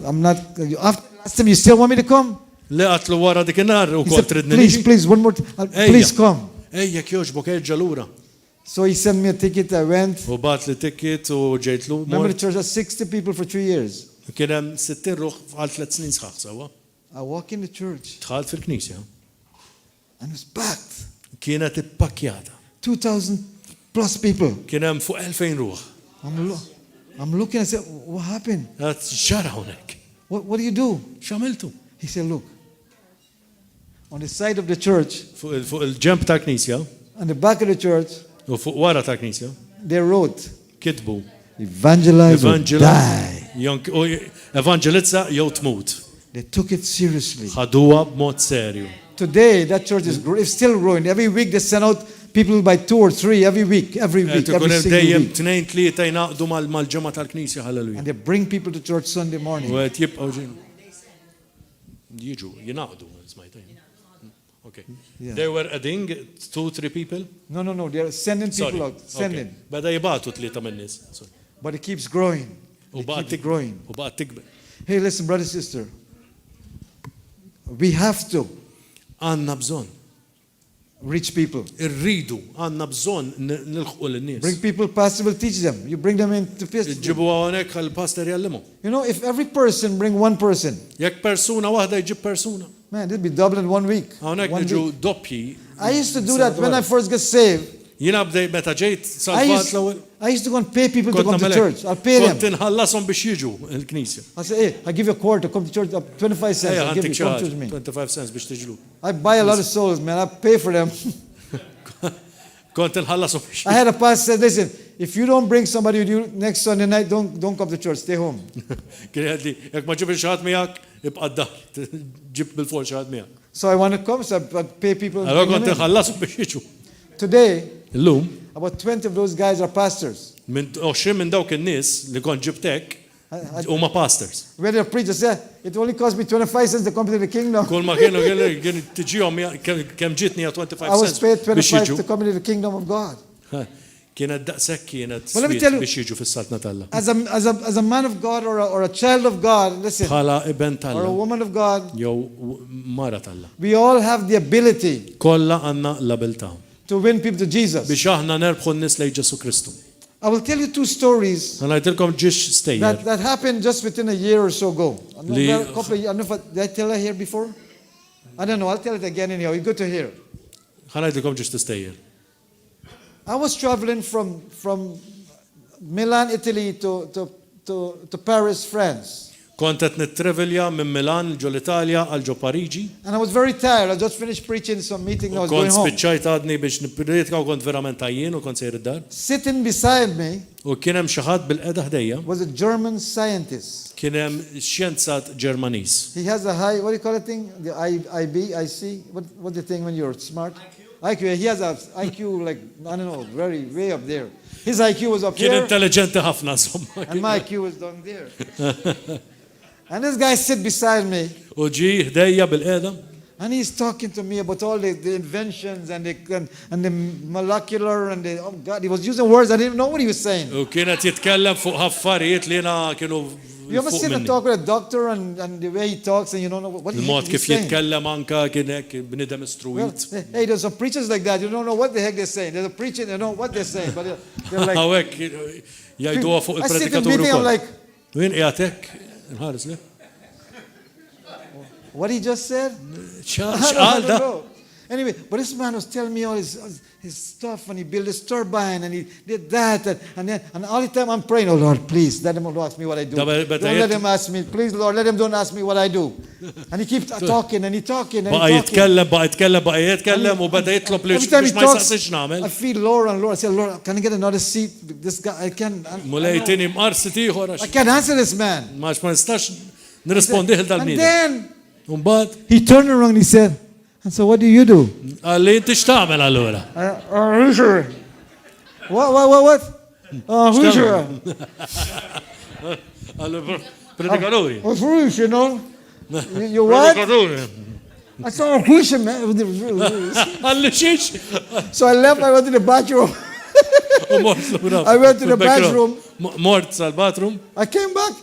I'm not. After last time, you still want me to come? Le għatlu wara dik nar u He kol said, tridni please, one more time. Please come. Ejja kjoġbok, ejja lura. So he sent me a ticket. I went. U bat li ticket u ġejtlu. Remember the church has 60 people for 3 years. Kienem 60 ruħ għal 3 snin sħaħ sawa. I walk in the church Tħalt fil-knisja. and it's packed. Kienet ippakjata. 2,000 plus people. Kienem fuq 2000 ruħ. I'm looking. I said, what happened? Għat ġara hawnhekk. What do you do? X'għamiltu? He said, look. On the side of the church, Fuq il-ġemp ta' knisja on the back of the church, u fuq wara ta' knisja they wrote, kitbu evangelize or die. Evangelizza jew tmut. They took it seriously. Ħaduha b'mod serju. Today, that church is it's still growing. Every week they send out people by 2 or 3 every week, every single Dejjem week. tnejn tlieta jnaqdu mal-ġemma tal-knisja, halleluja. And they bring people to church Sunday U morning. għet jibqaw jiġu, jinaqdu, smajtajn. Okay. Yeah. They were adding 2-3 people? No, they're sending people out. Sending. Okay. Bada jibatu tlieta min-nies. But it keeps growing. U It baqgħet keeps growing. U baqgħet tikber. Hey, listen, brother, sister. We have to Għandna bżonn. reach people. Irridu, għandna bżonn nilħqu l-nies. Bring people, pastor will teach them. You bring them into business. Ġibu hawnhekk għall-pastor jallimu. You know, if every person bring one person, Jekk persuna waħda jġib persuna. man, it'd be double in 1 week. Hawnhekk One niġu week. doppji. I used to do that when I first got saved. Jiena bdej meta ġejt I salvat l-ewwel. used to go and pay people to Kont come to nagħmelek. church. I'll pay Kont them. inħallasom biex jiġu l-knisja. I say, hey, I give you a quarter, come to church, 25 cents. Ejja, I'll give ħantik you, xi come to ħaġa, me. 25 cents biex tiġlu. I buy a lot of souls, man. I pay for them. Kont inħallasom biex. I had a pastor said, listen, if you don't bring somebody with you next Sunday night, don't come to church. Stay home. Kien jgħidli, jekk ma ġibx xi ħadd miegħek, ibqa' d-dar. Ġib bil-fol xi ħadd miegħek. So I want to come, so I pay people. and Allora bring kont them in. inħallasom biex jiġu. Today, Illum, about 20 of those guys are pastors. minn 20 minn dawk in-nies li kont ġibtek I- huma pastors. When the preacher said, it only cost me 25 cents to come to the kingdom. Kull ma kienu kien tiġihom kemm ġitni għal 25 I was cents paid biex 25 jiġu. to come into the kingdom of God. Kienet daqshekk kienet But let me swiet tell you- biex jiġu fis-saltna Talla. As a man of God or a child of God, listen, Bħala iben or a Talla woman of God, jew mara Talla. we all have the ability Kollha għandna l-abilità to win people to Jesus. biex aħna nerbħu n-nies lejn Ġesu Kristu. I will tell you 2 stories Ngħidilkom ġiex stejjer. that happened just within a year or so ago. I don't Li- know, a couple of, I don't know if did I tell that here before? I don't know. I'll tell it again anyhow. It's good to hear. Ngħidilkom ġiex tistejjer. I was traveling from Milan, Italy to Paris, France. Kont qed nittravelja minn Milan ġol Italja għal ġo Pariġi. And I was very tired. I just finished preaching some meeting. I was going Kont home. spiċċajt għadni biex nippretka u kont verament tajjien u kont sejr id-dar. Sitting beside me U kien hemm xi ħadd bil-qeda ħdejja, was a German scientist. kien hemm xjenzat Ġermaniż. He has a high, what do you call it thing? The IB, IC? What's the thing when you're smart? IQ. He has a IQ like, I don't know, very, way up there. His IQ was up Kien here intelligenti ħafna somma. and my IQ was down there. And this guy sit beside me U ġi ħdejja bil-qeda and he's talking to me about all the inventions and the molecular and the, oh God, he was using words I didn't even know what he was saying. u kienet jitkellem fuq affarijiet li jiena kienu You ever fuq sit and minni. talk with a doctor and the way he talks and you don't know what Il-mod he's kif saying? jitkellem anka kien hekk bniedem Well, istruit. hey, there's some preachers like that. You don't know what the heck they're saying. There's a preacher, they know what they're saying, but they're like, Hawnhekk jgħiduha fuq I sit in il-predikaturi meeting, I'm wkoll. like, U jien qiegħek nħares li. What he just said? X'qal da? Anyway, but this man was telling me all his stuff, and he built this turbine, and he did that, and all the time I'm praying, oh Lord, please, let him don't ask me what I do. But Don't let him ask me, please Lord, let him don't ask me what I do. And he keeps talking, and he talking, and Baqa he talking. jitkellem u beda jitlob li Every time he biex ma talks, jistaqsix nagħmel. I feel Lord and Lord. I say, Lord, can I get another seat? This guy, I can't. Mulej tieni mqarsi ieħor I għax can't answer this man. ma nistax nirrispondi And dal-bniedem. then Mbagħad he turned around and he said, and so what do you do? għalli inti x'tagħmel allura? What? Who's your? Predikaturi. What's Rush, you know? You what? Predikaturi. I saw a Rush, man. Għalli xiex? So I left, I went to the bathroom. U mort lura. I went to the bathroom. Mort sal-bathroom. I came back,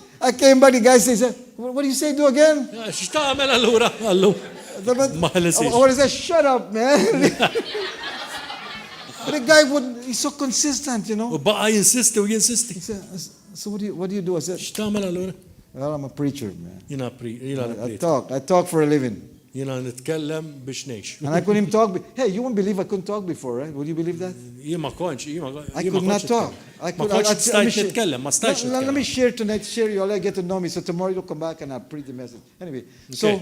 the guy said, what do you say, do again? X'tagħmel allura? Għallu. Ma ħellisix. What is that? Shut up, man. But the guy he's so consistent, you know. U baqa jinsisti u jinsisti. He said, so what do you do? I said, X'tagħmel allura? well, I'm a preacher, man. Jiena I talk for a living. Jiena nitkellem biex ngħix. And I couldn't talk. Hey, you won't believe I couldn't talk before, right? Would you believe that? Jien ma kontx, I could not talk. Ma kontx stajt nitkellem, ma stajtx Let me share tonight, you all get to know me. So tomorrow you'll come back and I'll preach the message. Anyway, so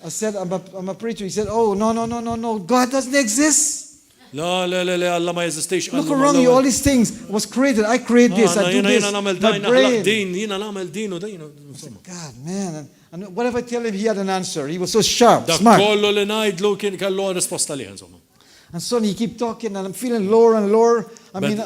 I said, I'm a preacher. He said, oh, no. God doesn't exist. La, Alla ma jeżistix. Look around you, all these things was created. I create this, I do this. My brain. Jiena nagħmel din u din. God, man. And whatever I tell him, he had an answer. He was so sharp, Dak smart. kollu li ngħidlu kien kellu risposta liha insomma. And so he keep talking, and I'm feeling lower and lower. I mean,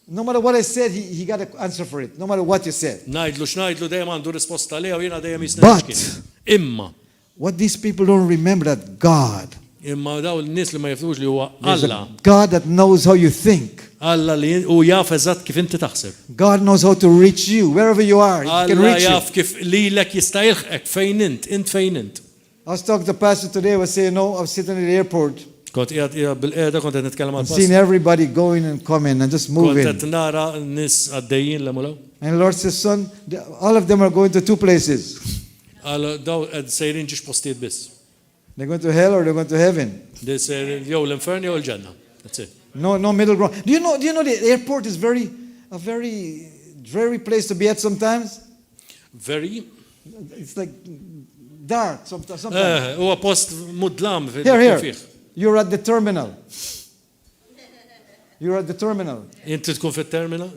no matter what I said, he got an answer for it. No matter what you said. Ngħidlu x'ngħidlu dejjem għandu risposta liha u jiena dejjem But Imma what these people don't remember that God, daw il-nies li ma jifhmux li huwa there's Alla. a God that knows how you think. Alla li u jaf eżatt kif inti taħseb. God knows how to reach you wherever you are. He can Alla reach you. jaf kif lilek jista' jilħqek fejn int. I was talking to the pastor today. I was saying, I was sitting at the airport. Kont qiegħed bil-qiegħda kont qed nitkellem I'm mal-pass. seeing everybody going and coming and just Kont moving. qed nara n-nies għaddejjin l And the Lord says, son, all of them are going to two places. Għal daw qed sejrin ġiex postijiet biss. They're going to hell or they're going to heaven. Jew l-infern jew l-ġenna. That's it. No middle ground. Do you know the airport is a very dreary place to be at sometimes? Very. It's like dark sometimes. Huwa post mudlam Here. You're at the terminal. Inti tkun fit-terminal?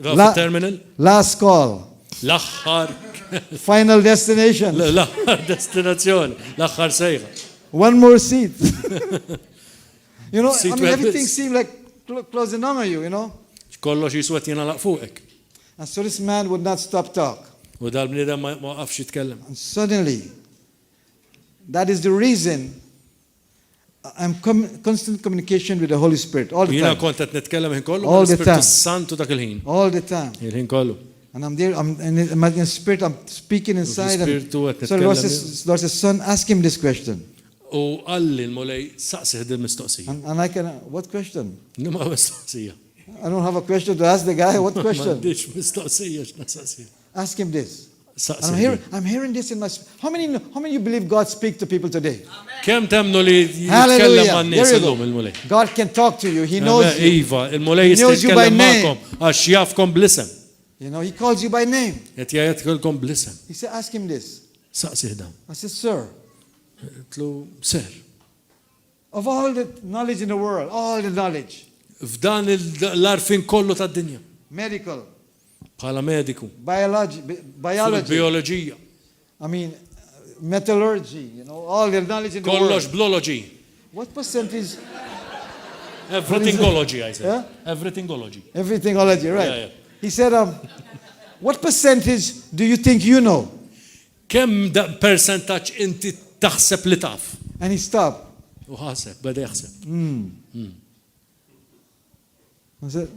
Last call. L-aħħar. Final destination. L-aħħar destinazzjoni. L-aħħar sejħa. One more seat. You know, Seat I mean, well everything built. seemed like closing on you, you know. Kollox jiswet jingħalaq fuqek. And so this man would not stop talk. U dal-bniedem ma waqafx jitkellem. And suddenly, that is the reason I'm constant communication with the Holy Spirit all the Jiena time. kont qed nitkellem ħin kollu All the mal-Ispirtu time. Santu dak il-ħin. All the time. Il-ħin kollu. And I'm there, in my spirit, I'm speaking inside. And Spiritu qed so the Lord nitkellem. says, son, ask him this question. U għalli l-mulej saqsih din mistoqsija. And I can, what question? Nima mistoqsija. I don't have a question to ask the guy. What question? M'għandix mistoqsija x'nasaqsija. Ask him this. And Saqsih. I'm hearing this in my spirit. How many you believe God speaks to people today? Kemm temnu li jitkellem Hallelujah. man-nies There you illum go. il-mulej. God can talk to you. He knows you. Iva, il-mulej jista' knows you by jitkellem name. magħkom għax jafkom bl-isem. You know, he calls you by name. Qed jgħidilkom bl-isem. He said, ask him this. Saqsih dan. I said, sir, Qtlu ser. of all the knowledge in the world, all the knowledge, F'dan l-arfin kollu tad-dinja. medical, Bħala mediku. biology, Bioloġija. I mean, metallurgy, you know, all the knowledge in the Kollox world. biology. What percentage? Everythingology, I said. Yeah? Everythingology. Everythingology, right? Yeah. He said, what percentage do you think you know? Kemm da percentaġġ inti taħseb li taf? And he stopped. U ħaseb, beda jaħseb. I said,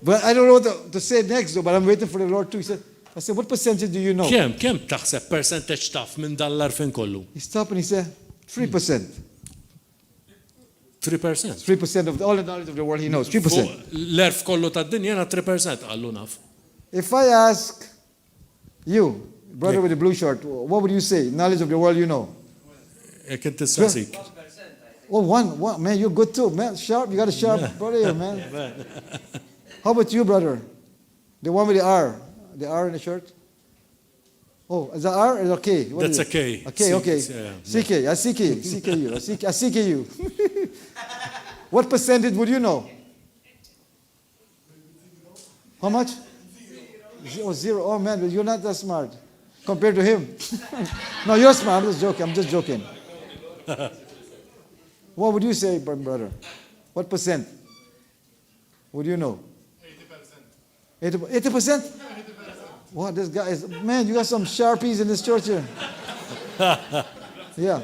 but I don't know what to say next, though, but I'm waiting for the Lord too. He said, I said, what percentage do you know? Kemm taħseb percentaġġ taf minn dan l-arfin kollu? He stopped and he said, 3%. 3%. 3% of all the knowledge of the world he knows. 3%. L-erf kollu tad-dinja jena 3% għallu naf. If I ask you, brother with the blue shirt, what would you say? Knowledge of the world you know. Jekk inti s-sasik. Oh, one. Man, you're good too. Man, sharp. You got a sharp brother here, man. How about you, brother? The one with the R. The R in the shirt? Oh, is that R or is that K? What That's is a K. Okay, okay. Yeah. CK. I CK you. CK you. I CK you. What percentage would you know? How much? Zero. Oh, man, you're not that smart compared to him. No, you're smart. I'm just joking. What would you say, brother? What percent would you know? 80%. 80%? What, this guy is, man, you got some Sharpies in this church here. Yeah.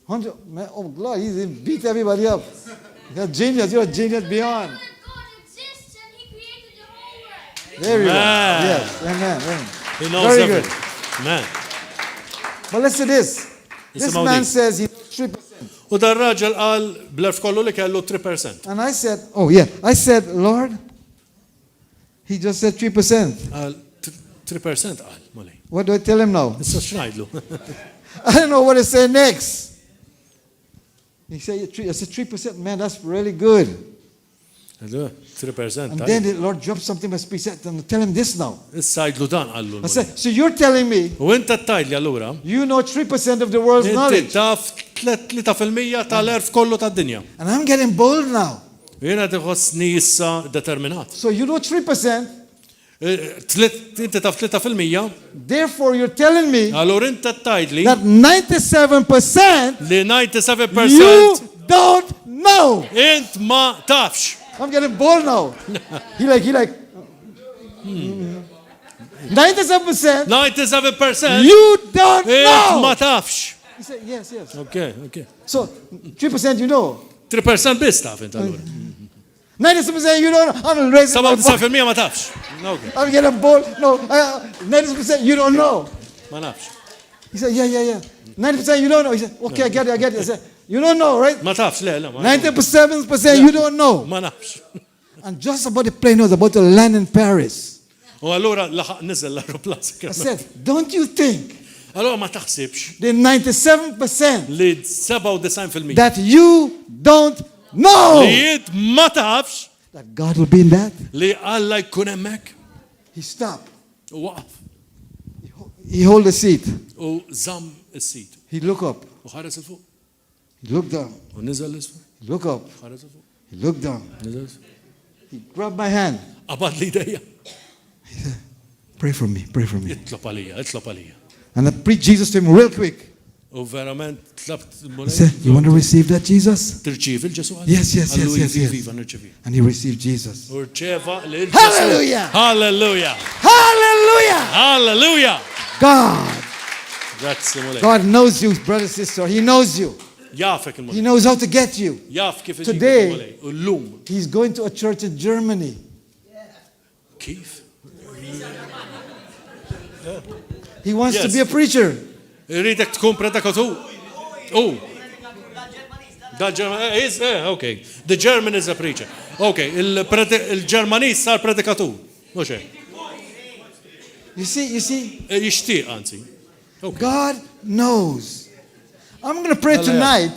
100. Man, oh, God, he beat everybody up. You're a genius. You're a genius beyond. God exists and He created the whole world. There you go. Man. Yes. Amen. He knows Very good. everything. Man. But listen to this. This Nisimgħu man dik. says he 3%. U dar raġel qal bl-erf kollu li kellu 3%. And I said, oh, yeah. I said, Lord, he just said 3%. Qal 3% qal, mali. What do I tell him now? Issa x'ngħidlu? I don't know what to say next. He said, I said 3%. Man, that's really good. Għallu, 3%. And then the Lord dropped something by speech. Tell him this now. Issa jgħidlu dan qallu. I said, so you're telling me U inta tgħidli allura, you know 3% of the world's inti knowledge. taf 3% tal-erf kollu tad-dinja. And I'm getting bold now. Jiena tħossni issa determinat. So you know 3%. Inti taf 3%, Therefore, you're telling me allura inta tgħidli that 97% li 97% you don't know. int ma tafx. I'm getting bold now. He like 97% 97% you don't int ma know. tafx. He said, yes. Okay. So 3% you know. 3% biss taf int allura. 97% you don't know. I'm raising my voice. 97% ma tafx. Okay. I'm getting bold. No, 90% you don't know. Ma nafx. He said, yeah. 90% you don't know. He said, okay, I get it. I said, you don't know, right? Ma tafx, le, ma 97% you don't know. ma nafx. And just about the plane was about to land in Paris. U allura laħaq niżel l-aeroplan. I said, don't you think Allora ma taħsibx the 97% li 97% that you don't know li int ma tafx that God will be in that? li Alla jkun hemmhekk He stopped. u waqaf He hold the seat. u żamm is-sit He look up. u ħares il fuq He looked down. u niżel l-isfuq, He look up. ħares il fuq, He looked down. niżel l-isfuq. He grabbed my hand. Qabad li dejja. He said, pray for me. Itlob għalija. And I preached Jesus to him real quick. U verament tlabt He said, you want to receive that, Jesus? tirċievi l-Ġesu għal. Yes. Iva nirċievi. And he received Jesus. U rċeva l Hallelujah! Hallelujah. Hallelujah! Hallelujah. God. Grazzi mulej. God knows you, brother, sister. He knows you. Jafek He il-mulej. knows how to get you. Jaf kif iġib Today- il-mulej. U l-lum. He's going to a church in Germany. Kif? He wants to Yes. be a preacher. Ridek tkun predikatur. Oh. Okay. The German is a preacher. Okay. Il-Ġermanis sar predikatur. Mux hekk. You see, Jixtieq anzi. God knows. I'm going to pray tonight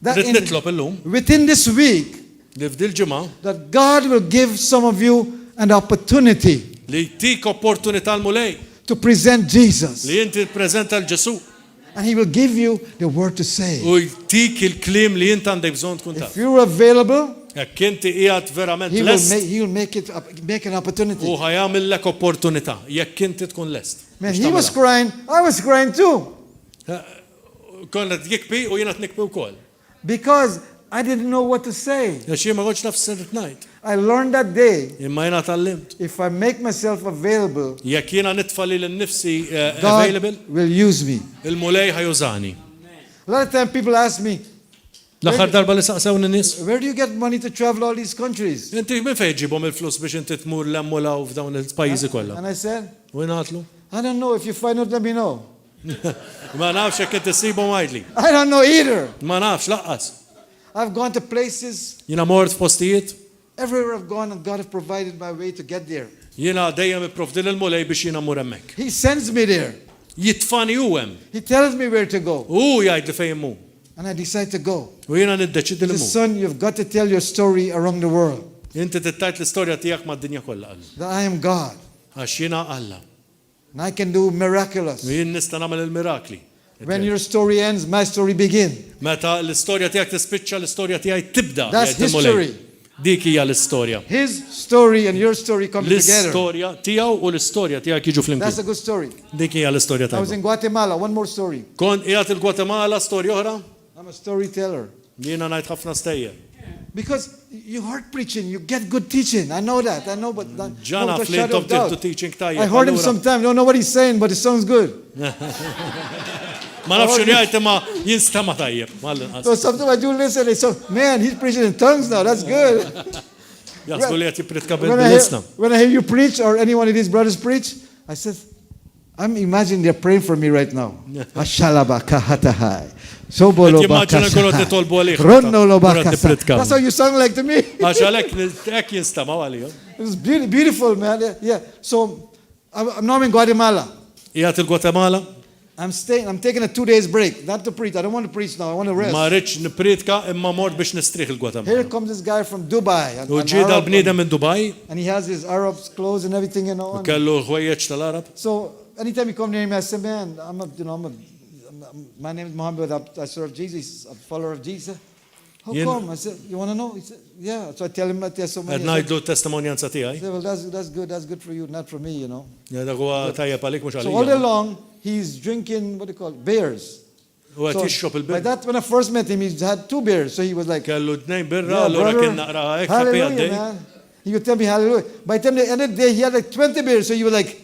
that Rid nitlob illum within this week li f'dil ġimgħa that God will give some of you an opportunity li jtik opportunità l-mulej to present Jesus. li inti ppreżenta l-Ġesu And he will give you the word to say. u jtik il-kliem li inti għandek bżonn tkun taf. If you're available, Jekk inti qiegħed verament he lest will make an opportunity. u ħajamillek opportunità jekk inti tkun lest. Man, he was crying. I was crying too. Konna jikbi u jiena tnikbi wkoll. Because I didn't know what to say. Għax jien ma kontx naf s-sert ngħid. I learned that day, Imma jiena tallimt. if I make myself available, Jekk jiena nitfa' lil nnifsi God available, will use me. il-mulej ħajużani. A lot of times people ask me, L-aħħar darba li saqsewni nies. where do you get money to travel all these countries? Inti minn fejn ġibhom il-flus biex inti tmur l-emmulaw f'dawn il-pajjiżi kollha? And I said, U ngħatlu? I don't know. If you find out, let me know. Ma nafx jekk inti ssibhom għajdli. I don't know either. Ma nafx laqqas. I've gone to places Jiena mort f'postijiet Everywhere I've gone, and God has provided my way to get there. Jiena dejjem ipprovdi lil mulej biex jiena mmur hemmhekk. He sends me there. Jitfani hu hemm. He tells me where to go. U jgħid li fejn immu. And I decide to go. U jiena niddeċidi li He says, mmu. son, you've got to tell your story around the world. Inti tittajt l-istorja tiegħek mad-dinja kollha qal. That I am God. Għax jiena Alla. And I can do miraculous. U jien nista' nagħmel il-mirakli. When your story ends, my story begins. Meta l-istorja tiegħek tispiċċa, l-istorja tiegħi tibda. That's jgħid il-mulej. history. Dik hija l-istorja. His story and your story come together. L-istorja tiegħu u l-istorja tiegħek jiġu That's a flimkien. good story. Dik hija l-istorja I was tajba. in Guatemala. One more story. Kont qiegħed il-Gwatemala storja oħra, I'm a storyteller. jiena ngħid ħafna stejjer. Because you heard preaching, you get good teaching. I know that. I know, but Ġana no flint shadow of of doubt. to teaching tajjeb. I heard him allura- sometime. Don't know what he's saying, but it sounds good. Ma nafx x'inhi jgħid imma jinstama tajjeb. Mal-inqas. So sometimes I do listen. They say, man, he's preaching in tongues now. That's good. Jaħsbu li qed jipritka When I, hear, bil-isna. when I hear you preach or any one of these brothers preach, I said, I'm imagining they're praying for me right now. Ashalabakahatahai. Jimmaġina jkunu qed nitolbu għalih. Ronolobakasa. That's how you sound like to me. Għax għalhekk hekk jinstamaw għalihom. It's beautiful, man. Yeah. So I'm now in Guatemala. Qiegħed il-Gwatemala, I'm taking a 2 days break, not to preach. I don't want to preach now. I want to rest. ma rridx nippritka imma mort biex nistrieħ Here il-Gwatemala. comes this guy from Dubai. U ġie dal-bniedem minn Dubai, And he has his Arab clothes and everything, you know. And kellu ħwejjeġ tal-Arab. so anytime you come near me, I say, man, my name is Mohamed. I serve Jesus. I'm a follower of Jesus. How You- come? I said, you want to know? He said, yeah. So I tell him that there's so Qed many. I ngħidlu t-testimonjanza said, tiegħi. well, that's good. That's good for you, not for me, you know. Ja, dak huwa tajjeb għalik mhux So all day għalija. long, he's drinking, what do you call it, beers. U qed So jixrob by il-bir. that, when I first met him, he had 2 beers. So he was like, Kellu tnejn birra, yeah, allura brother, kien naqra hekk ħabbi hallelujah, għaddej. man. He would tell me hallelujah. By the time the end of the day, he had like 20 beers. So he was like,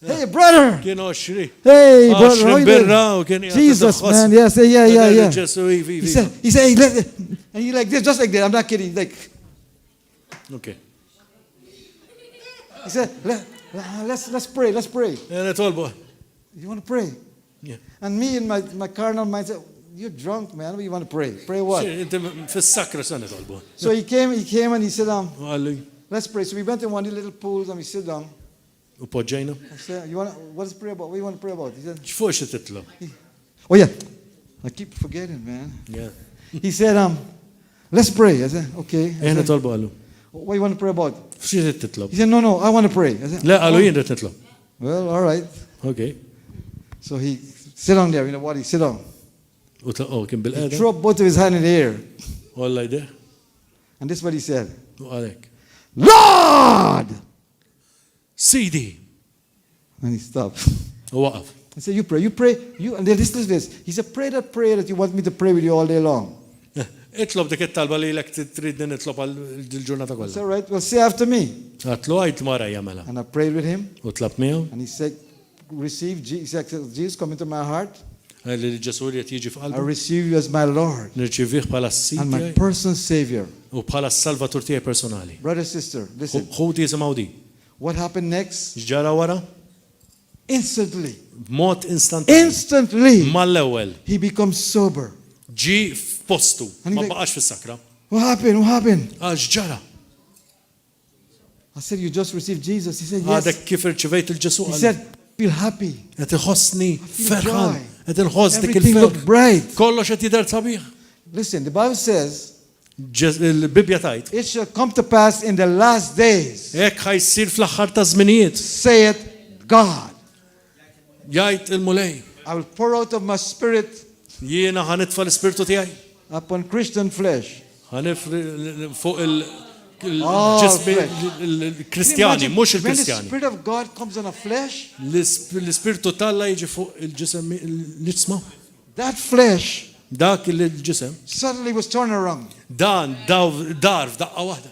hey, brother. Kien 20. Hey, brother. how 20 you birra u kien doing? jgħid Jesus, tħoss. man. Yes, yeah. Ġesu, ivi, He ivi. said, hey, and he like this, just like that. I'm not kidding. He's like, Okay. he said, let's pray. Jena tolbu. You want to pray? Yeah. And me in my carnal mind said, you're drunk, man. What do you want to pray? Pray what? Inti fis-sakra sa nitolbu. So he came and he said, U għalli, let's pray. So we went in one of the little pools and we sit down. u poġġejna. I said, what is prayer about? What do you want to pray about? He said, X'fuq xi titlob? oh yeah. I keep forgetting, man. Yeah. He said, let's pray. I said, okay. I Jena said, tolbu għallu. what do you want to pray about? X'xi titlob? He said, no, I want to pray. I said, Le, għallu jien rrid nitlob. well, all right. Okay. So he sit down there, you know what? He sit down. U kien He bil-qeda. threw up both of his hands in the air. U għalla jdeħ. And this is what he said. U għalek. Lord! Sidi. And he stopped. U waqaf. I said, you pray. And then listen to this. He said, pray that prayer that you want me to pray with you all day long. Itlob dik it-talba li l-ek tridni nitlob għal-ġurnata I kollha. said, all right, well, say after me. Għatlu għajt mara jagħmela. And I prayed with him. U tlab miegħu. And he said, he said, Jesus, come into my heart. Li l-ġesu li qed jiġi I f'qalbu. receive you as my Lord Nirċivih bħala and my s-sidi personal Savior. u bħala s-salvatur tiegħi personali. Brother, sister, listen. Ħudi jisimgħu di. What happened next? X'ġara wara? Instantly. B'mod instantanju. Instantly. Mal-ewwel He becomes sober. ġi f'postu, And ma he like- baqax fis-sakra. What happened? Għax ġara. I said, you just received Jesus. He said, yes. Għadek kif irċivejt il-ġesu He għal. said, feel happy. Qed iħossni ferħan. joy. Qed inħoss dik Everything looked il-ferħ. bright. Kollox qed jidher sabiħ. Listen, the Bible says, Il-Bibja tajt. it shall come to pass in the last days. Hekk ħajsir fl-aħħar ta' żminijiet. Say it, God. Jgħid il-mulej. I will pour out of my spirit Jiena ħanitfa l-ispirtu tiegħi. upon Christian flesh. Ħanif fuq All il-ġismi flesh. il-Kristjani, mhux When the il-Kristjani. Spirit of God comes on a flesh, L-ispirtu talla jiġi fuq il-ġisem l-ġisma. that flesh Dak il-ġisem. suddenly was turned around. Dan dar f'daqqa waħda.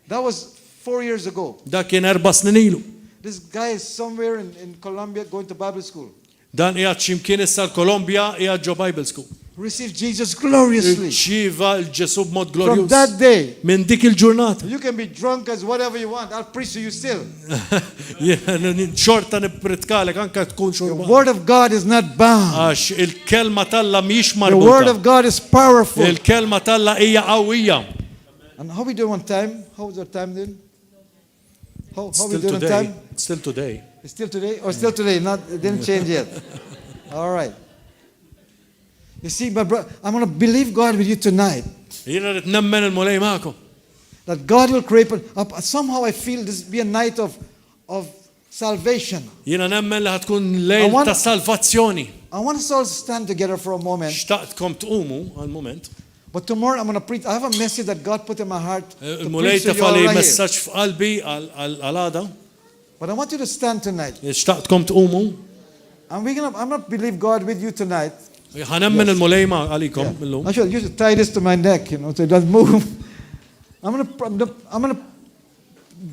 That was 4 years ago. Dak kien 4 snin ilu. This guy is somewhere in Colombia going to Bible school. Dan qiegħed x'imkien issa l-Kolombja qiegħed ġo Bible School. Received Jesus gloriously. Irċieva l-Ġesu b'mod From glorjuż. that day, Minn dik il-ġurnata. you can be drunk as whatever you want. I'll preach to you still. Xorta nipritkalek anke tkun The xorba. word of God is not bound. Għax il-kelma talla mhix The word marbuta. of God is powerful. Il-kelma talla hija qawwija. And how we doing on time? How was our time then? How we Still doing on today. time? Still today. It's still today? Or still today? It didn't change yet. All right. You see, my brother, I'm going to believe God with you tonight. Jiena rrid nemmen il-mulej magħkom. That God will create. Somehow I feel this be a night of salvation. Jiena nemmen li ħatkun lejl ta' salvazzjoni. I want us all to stand together for a moment. Xtaqtkom tqumu għal-moment. But tomorrow I'm going to preach. I have a message that God put in my heart to Il-mulej preach to you all tefali right here. messaġġ f'qalbi għal-għada. But I want you to stand tonight. Xtaqtkom tqumu. And I'm going to believe God with you tonight. Ħanemmen il-mulej għalikom illum. I should tie this to my neck, so it doesn't move. I'm going to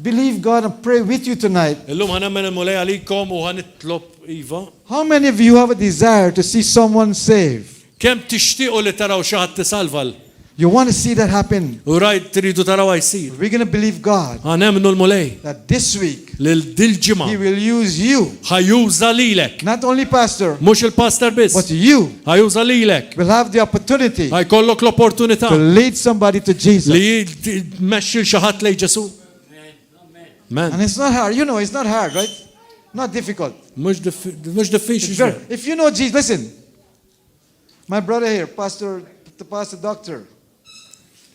believe God and pray with you tonight. Illum ħanemmen il-mulej għalikom u ħanitlob Iva. How many of you have a desire to see someone saved? Kemm tixtiequ li taraw xi ħadd tisalva? You want to see that happen? U rajt tridu taraw jsir. We're going to believe God Ħanemnu l-mulej that this week lil dil-ġimgħa He will use you, ħajuża lilek. not only pastor, Mhux il-pastor biss. but you Ħajuża lilek. will have the opportunity Ħajkollok l-opportunità to lead somebody to Jesus. li tmexxi xi ħadd lejn Ġesu. And Man, it's not hard. You know, it's not hard, right? Not difficult. mhux diffiċli. If you know Jesus, listen. My brother here, the pastor, doctor.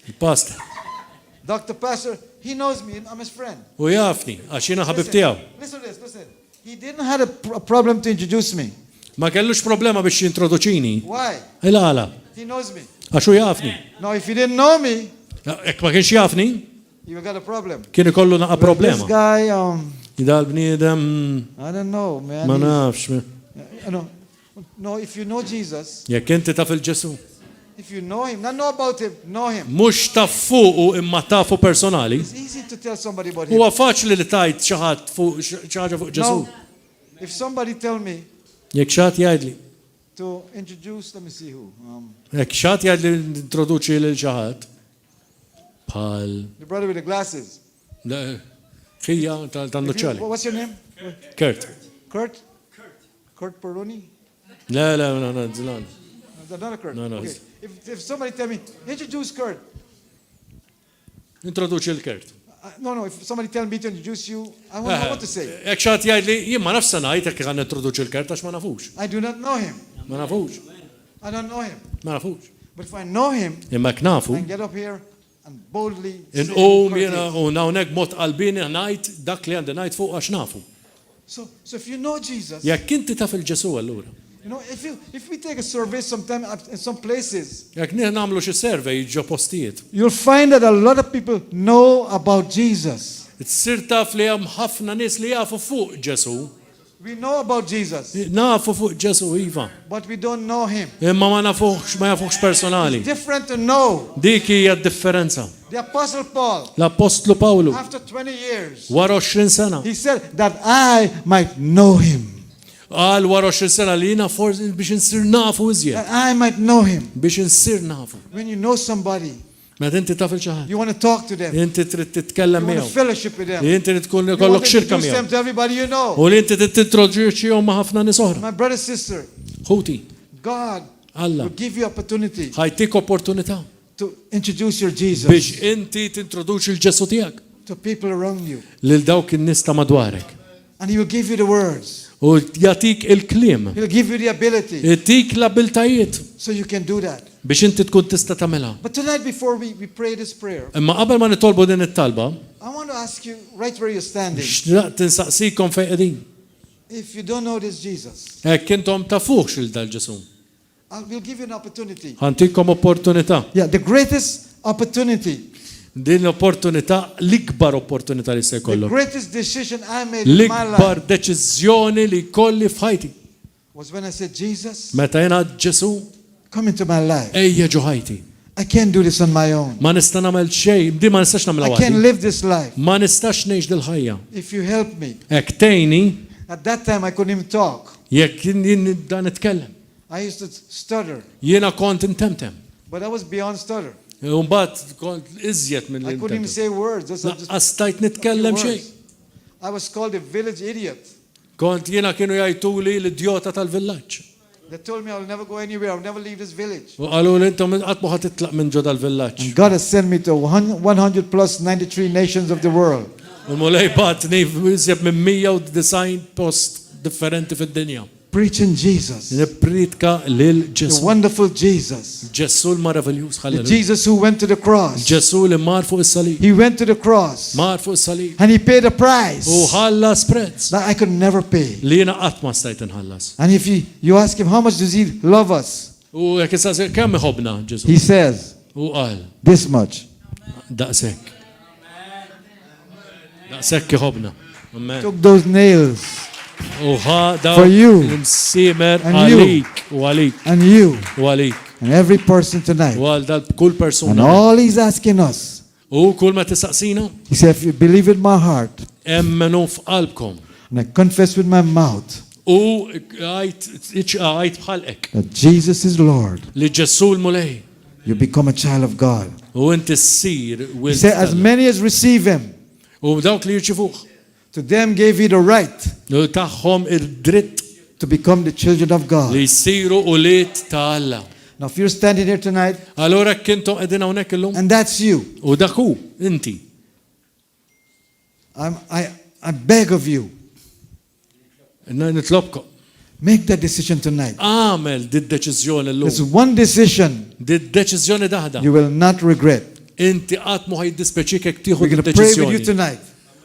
Il-pastor. Dr. Pastor, he knows me. I'm his friend. U jafni, għax jiena ħabib tiegħu. Listen to this, listen. He didn't have a problem to introduce me. Ma kellux problema biex jintroduċini. Why? Il-għala. He knows me. Għax hu jafni. Now, if he didn't know me, Ek ma kienx jafni, you got a problem. kien ikollu naqa This problema. guy, Jidal bniedem I don't know, man. ma nafx. No, if you know Jesus, Jekk inti taf il-Ġesu. if you know him, not know about him, know him. Mhux taf fuqu imma tafu personali. It's easy to tell somebody about him. Huwa faċli li tajt xi ħadd fuq xi ħaġa fuq Ġesu. Now, if somebody tell me Jekk xi ħadd jgħidli. to introduce, let me see who. Jekk xi ħadd jgħidli introduċi lil xi ħadd. Bħal The brother with the glasses. ħija tan-nuċċali. What's your name? Kurt. Kurt? Kurt Peroni? La, Zilan. Another Kurt. No. Okay. If somebody tell me, introduce Kurt. Introduċi l-Kurt. No, if somebody tell me to introduce you, I won't know what to say. Jekk xi ħadd jgħidli jien ma nafx se ngħid jekk għan introduċi l-Kurt għax ma nafux. I do not know him. Ma nafux. I don't know him. Ma nafux. But if I know him, Imma jekk nafu. I can get up here and boldly say Inqum Kurt jiena is. u hawnhekk mod qalbini ngħid dak li għandi ngħid fuq għax nafu. So if you know Jesus, Jekk inti taf il-Ġesu allura. you know, if we take a survey sometime in some places, Jekk nagħmlu xi survey ġo postijiet. you'll find that a lot of people know about Jesus. Tsir taf li hemm ħafna nies li jafu fuq Ġesu. We know about Jesus, Nafu fuq Ġesu iva. but we don't know him. Imma ma jafux personali. Different to know. Dik hija d-differenza. The Apostle Paul, L-Apostlu Pawlu after 20 years, wara 20 sena. he said that I might know him. Qal wara 20 sena li jiena forsi biex insir nafu iżjed. That I might know him. Biex insir nafu. When you know somebody, Meta inti taf il-ċaħat. you want to talk to them. Inti trid You titkellem want to miegħu. fellowship with them. Inti trid tkun You want ikollok to xirka introduce them miegħu. to everybody you know. U li inti trid tintroduċihom ma' ħafna nies oħra. My brother, sister, Ħuti, God Alla, will give you opportunity ħajtik opportunità to introduce your Jesus biex inti tintroduċi l-Ġesu tiegħek to people around you. lil dawk in-nies ta' madwarek. And he will give you the words. U jagħtik il-kliem, He will give you the ability jagħtik l-abiltajiet so you can do that. biex inti tkun tista' tagħmilha. But tonight, before we pray this prayer, Imma qabel ma nitolbu din it-talba, I want to ask you right where you're standing. x'raq tinsaqsikom fejn qegħdin. If you don't know this Jesus, Hekk intom tafuhx il dal-Ġesu. we'll give you an opportunity. Ħantikom opportunità. Yeah, the greatest opportunity, Din l-opportunità, l-ikbar opportunità li se the jkollok. greatest decision I made in my L-ikbar life deċiżjoni li kolli f'ħajti. was when I said, Jesus, Meta jena Ġesu, come into my life. ejja ġo ħajti. I can't do this on my own. Ma nista' nagħmel xejn, di ma nistax nagħmilha I can't waħdi. live this life. Ma nistax ngħix dil-ħajja. If you help me. Hekk tgħinni, At that time, I couldn't even talk. jekk jien dan nitkellem. I used to stutter, Jiena kont intemtem. but I was beyond stutter. Mbagħad kont iżjed minn I couldn't even say words. Just Laqqas stajt nitkellem xejn. I was called a village idiot. Kont jiena kienu jgħiduli l-idjota tal-villaġġ. They told me I'll never go anywhere. I'll never leave this village. U qalu li intom qatt ma ħatitlaq minn ġo dal-villaġġ. And God has sent me to 100 plus 93 nations of the world. U l-mulej batni jżjeb minn 190 post differenti fid-dinja. Preaching Jesus. Nippritka lil The Ġesu. wonderful Jesus. Ġesu l-maraviljuż The ħalleluja. Jesus who went to the cross. Ġesu li mar fuq is-salib. He went to the cross. Mar fuq is-salib. And he paid a price U ħallas prezz that I could never pay. li jiena qatt ma stajt inħallas. And if you ask him, how much does he love us? U jekk issa kemm iħobbna Ġesu? He says, U qal this much. daqshekk. Daqshekk iħobbna. Amen. Took those nails. U ħa daw For you. l-imsiemer And you. għalik u għalik And you. u għalik. And every person tonight. U għal dal kull And persuna. all he's asking us. U kull ma tistaqsina, He said, if you believe in my heart emmenu f'qalbkom. and I confess with my mouth U għajt bħalqek that Jesus is Lord, li Ġesu l-mulej. you become a child of God. U inti ssir He wild said, as tal-Alla. many as receive him, U dawk li jirċifuh. to them gave he the right U taħħom id-dritt to become the children of God. li jsiru u liet ta' Alla. Now, if you're standing here tonight, Allora kintom qegħdin hawnhekk illum. and that's you, U dak hu inti. I beg of you, Nitlobkom. make that decision tonight. Għamel did-deċiżjoni There's llum. one decision Did-deċiżjoni daħda. you will not regret. Inti qatt ma ħajdispjaċik jekk tieħu We're going to pray with you d-deċiżjoni. tonight.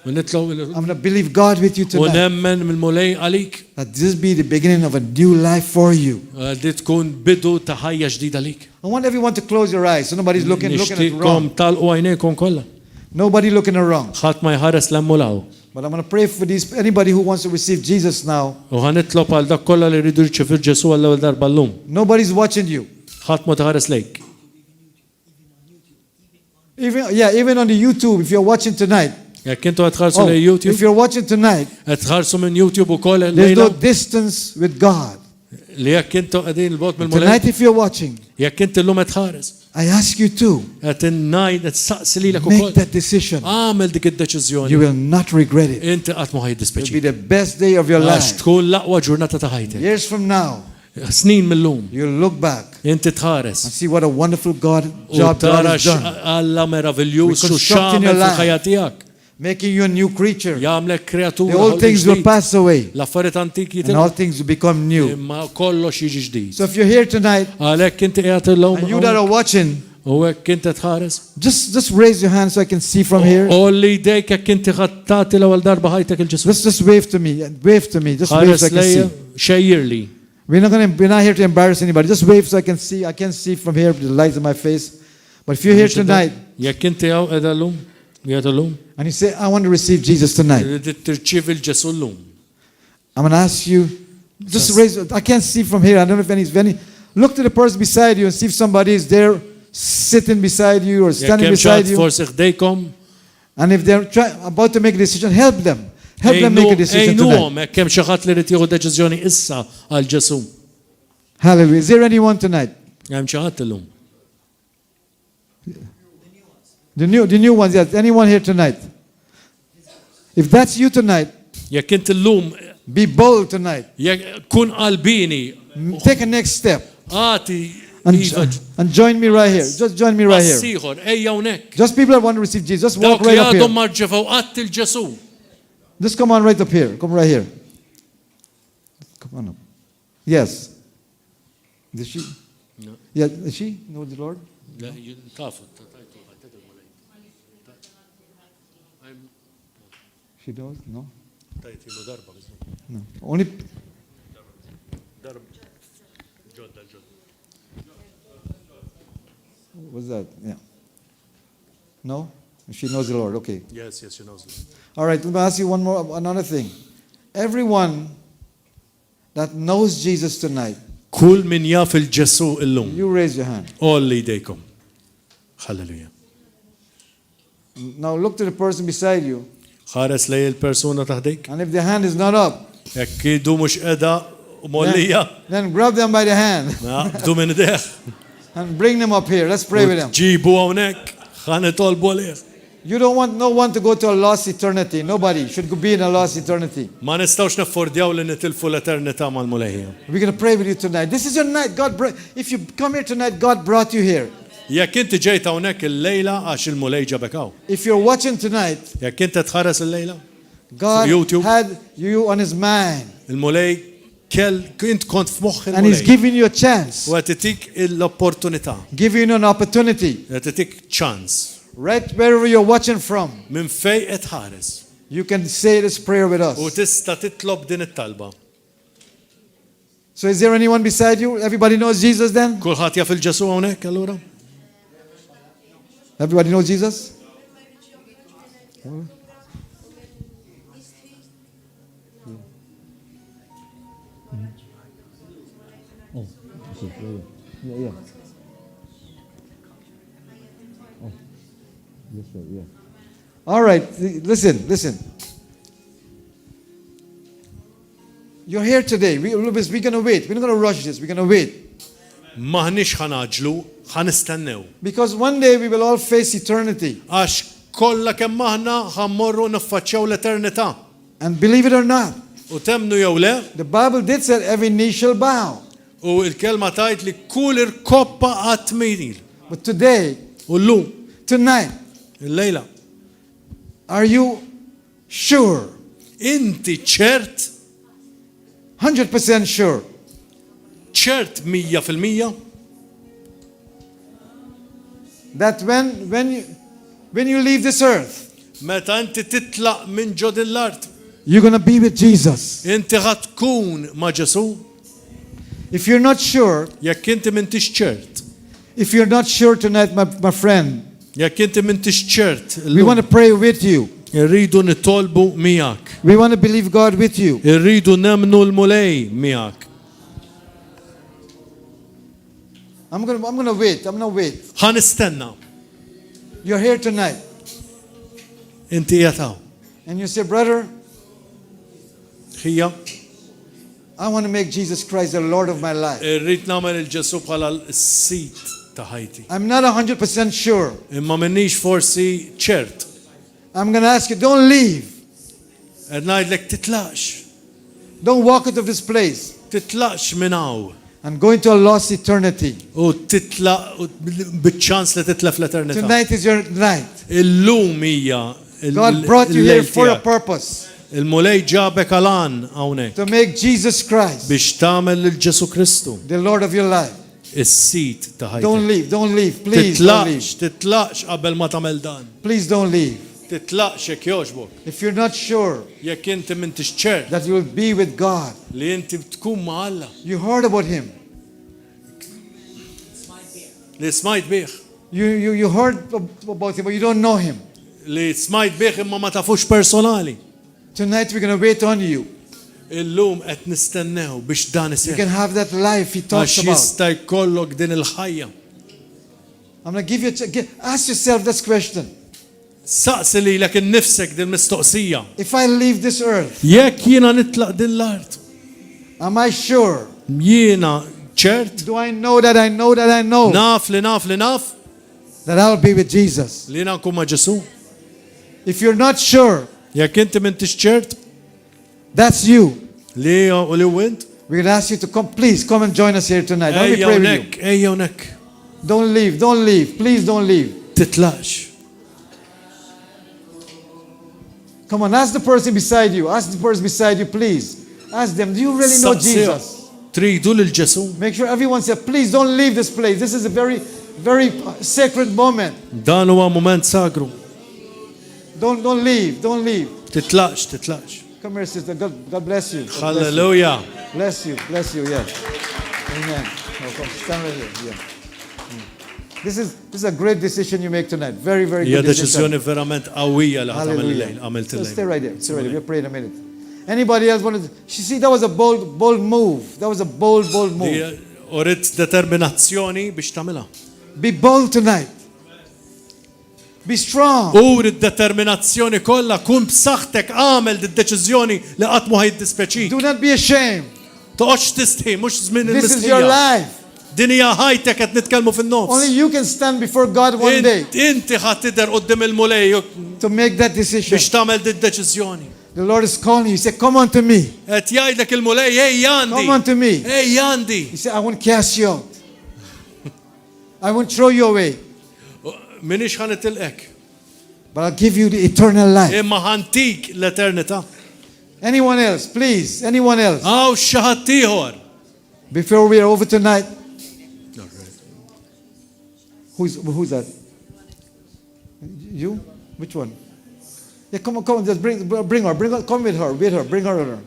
U nitlob I'm going to believe God with you u tonight. nemmen mill-mulej għalik. That this be the beginning of a new life for you. Di tkun bidu ta' ħajja ġdida lik. I want everyone to close your eyes so nobody's looking at Nixtieqkom wrong. talqu għajnejkom kollha. Nobody looking at wrong. Ħadd ma jħares l-emmulaw. But I'm going to pray for anybody who wants to receive Jesus now. U ħanitlob għal dak kollha li jridu jirċevu Ġesu għall-ewwel darba llum. Nobody's watching you. Ħadd ma tħares lejk. Even on the YouTube, if you're watching tonight. Jekk intu qed tħarsu lejn if YouTube, you're watching tonight, qed tħarsu minn YouTube ukoll there's no lejla distance with God. li jekk intu qegħdin il-bot mill-mulej. Tonight, if you're watching, Jekk inti llum qed tħares, I ask you to qed innajt qed saqsi lilek make ukoll. that decision. Għamel dik id-deċiżjoni. You will not regret it. Inti qatt ma It'll be ħajdispjaċik. the best day of your Għax life. tkun l-aqwa ġurnata ta' ħajtek. Years from now, Snin mill-lum. you'll look back Inti tħares. and see what a wonderful God U job God tara has done, Alla meravigliuż u Reconstructing your xamel life. fil-ħajja tiegħek. making you a new creature. Jagħmlek kreatura. The old things will pass away, L-affarijiet antiki and all things will become new. imma kollox jiġi ġdid. So if you're here tonight, Għalhekk inti qiegħed illum and you that are watching, u hekk inti tħares. just raise your hand so I can see from here. Olli jdejk jekk inti ħadd tagħti l-ewwel darba ħajtek il-Ġesu. Just wave to me. Wave to me. Just wave so I Ħares can lejja see. xejjirli. We're not here to embarrass anybody. Just wave so I can see. I can't see from here the lights in my face. But if you're here tonight Jekk inti hawn qiegħda llum, qiegħed illum, and you say, I want to receive Jesus tonight, trid tirċievi l-Ġesu llum. I'm going to ask you, just raise. I can't see from here. I don't know if any. Look to the person beside you and see if somebody is there sitting beside you or Jekk standing hemm beside xi you. forsi ħdejkom, And if they're about to make a decision, help them. Help them make a decision tonight. ejnuhom hekk hemm xi ħadd li rid jieħu deċiżjoni issa għal Ġesu. Hallelujah. Is there anyone tonight? Hemm xi ħadd illum. The new ones, yes. Anyone here tonight? If that's you tonight, Jekk inti llum be bold tonight. jekk kun qalbini Take a next step għati and join me right here. Just join me right here. passiħor ejja hawnhekk. Just people that want to receive Jesus, just walk Dawk right li up għadhom here. marġefaw qatt il-Ġesu. Just come on right up here. Come right here. Come on up. Yes. Is she? No. Yeah, is she? Know the Lord? Tafu. She knows? No? Tajtilu darba. No. Only. What's that? Yeah. No? She knows the Lord. Okay. Yes, she knows. All right, let me ask you another thing. Everyone that knows Jesus tonight, Kull min jaf il-Ġesu illum. you raise your hand. Olli jdejkom. Halleluja. Now look to the person beside you, Ħares lej il-persuna taħdik. and if the hand is not up, Jekk idu mhux qiegħda u mollija, then grab them by the hand naqbdu minn deħ. and bring them up here. Let's pray with them. Ġibu hawnhekk, ħa nitolbu għalih. You don't want no one to go to a lost eternity. Nobody should be in a lost eternity. Ma nistgħux naffordjaw li nitilfu l-eternità mal-mulejja. We're going to pray with you tonight. This is your night. If you come here tonight, God brought you here. Jekk inti ġejt hawnhekk il-lejla għax il-mulej ġabek hawn. If you're watching tonight, Jekk inti tħares il-lejla, God YouTube. had you on his mind. il-mulej int kont f'moħħ And he's il-mulej. giving you a chance. U qed itik l-opportunità, Giving you an opportunity. qed itik ċans Right wherever you're watching from, minn fejn qed ħares. you can say this prayer with us. U tista' titlob din it-talba. So is there anyone beside you? Everybody knows Jesus then? Kulħadd jaf il-Ġesu hawnhekk allura? Everybody knows Jesus? All right, listen. You're here today. We're going to wait. We're not going to rush this. We're going to wait. Maħniex ħanaġlu, ħanistennew. Because one day we will all face eternity. Għax kollha kemm aħna ħammorru niffaċċjaw l-eternità. And believe it or not, U temnu jew le, the Bible did say every knee shall bow. u l-kelma tajt li kull irkoppa qatt mejil. But today, U llum, tonight, il-lejla, are you sure, inti ċert 100% sure, 100% that when you leave this earth, meta inti titlaq minn ġod l-art, you're going to be with Jesus? inti ħadd tkun ma' Ġesu? If you're not sure, Jekk inti m'intix ċert, if you're not sure tonight, my friend, jekk inti m'intix ċert, we want to pray with you. irridu nitolbu miegħek. We want to believe God with you. Irridu nemnu l-mulej miegħek. I'm going to wait. I'm going to wait. Ħanistenna, You're here tonight. inti qiegħed hawn. And you say, brother, Ħija, I want to make Jesus Christ the Lord of my life. irrid nagħmel il-Ġesu bħala l-sit ta' ħajti. I'm not 100% sure. Imma minnix forsi ċert. I'm going to ask you, don't leave. Qed ngħidlek titlaqx. Don't walk out of this place Titlaqx minn hawn. and go into a lost eternity. U titlaq biċ-ċans li titlef l-eternità. Tonight is your night. Illum hija God brought you here for a purpose, il-mulej ġabek għalan hawnhekk to make Jesus Christ biex tagħmel lil Ġesu Kristu the Lord of your life. is-sit ta' Don't ħajtek. leave. Don't leave. Please don't leave. Titlaqx qabel ma tagħmel dan. Please don't leave. Titlaqx jekk jogħġbok. If you're not sure Jekk inti m'intix ċert that you will be with God, li inti tkun ma' Alla you heard about Him. li smajt bih. You heard about Him, but you don't know Him. Li smajt bih imma ma tafux personali. Tonight we're going to wait on you. Illum qed nistennew biex dan You iseħħ. can have that life He talks Għax about. jista' jkollok din il-ħajja. I'm going to give you ask yourself this question. Saqsi lilek innifsek din mistoqsija. If I leave this earth, Jekk jiena nitlaq din l-art, am I sure? jiena ċert, Do I know that I know that I know naf that I'll be with Jesus? li jiena nkun ma' Ġesu. If you're not sure, Jekk inti m'intix ċert that's you. li u li wint, We're going to ask you to please come and join us here tonight. Let me ejja pray with you. hawnhekk, ejja hawnhekk. Don't leave. Please don't leave. Titlaqx. Come on, ask the person beside you. Ask the person beside you, please. Ask them, do you really know Saqsija. Jesus? Tridu lil Ġesu. Make sure everyone says, please don't leave this place. This is a very, very sacred moment. Dan huwa mument sagru. Don't leave. Don't leave. Titlaqx. Come here, sister. God bless you. God bless you. Hallelujah. Bless you. Yes. Amen. No, come, stand right here. Yeah. This is a great decision you make tonight. Very, very Hija good decision. deċiżjoni verament qawwija li ħadd tagħmel Hallelujah. il-lejl, għamilt So stay il-lejl. right there. Stay right there. We'll pray in a minute. Anybody else wanted to? See, that was a bold move. That was a bold move. Urid determinazzjoni biex tagħmilha. Be bold tonight. Be strong. Urid determinazzjoni kollha kun b'saħħtek għamel d-deċiżjoni li qatt ma ħajdispeċik. Do not be ashamed. Toqgħodx tistħi, mhux żmien This is your il-mistħija. life. Din hija ħajtek qed nitkellmu fin-nofs. Only you can stand before God one day Inti ħadd tidher quddiem il-mulej to make that decision. biex tagħmel d-deċiżjoni. The Lord is calling you. He said, come unto me. Qed jgħidlek il-mulej ej jandi. Come unto me. Ej jandi. He said, I won't cast you out. I won't throw you away. Minix ħanitilqek. But I'll give you the eternal life. Imma ħantik l-eternità. Anyone else, please. Anyone else. Aw xi ħadd ieħor. Before we are over tonight. Who's that? You? Which one? Yeah, come on, just bring her, come with her, bring her.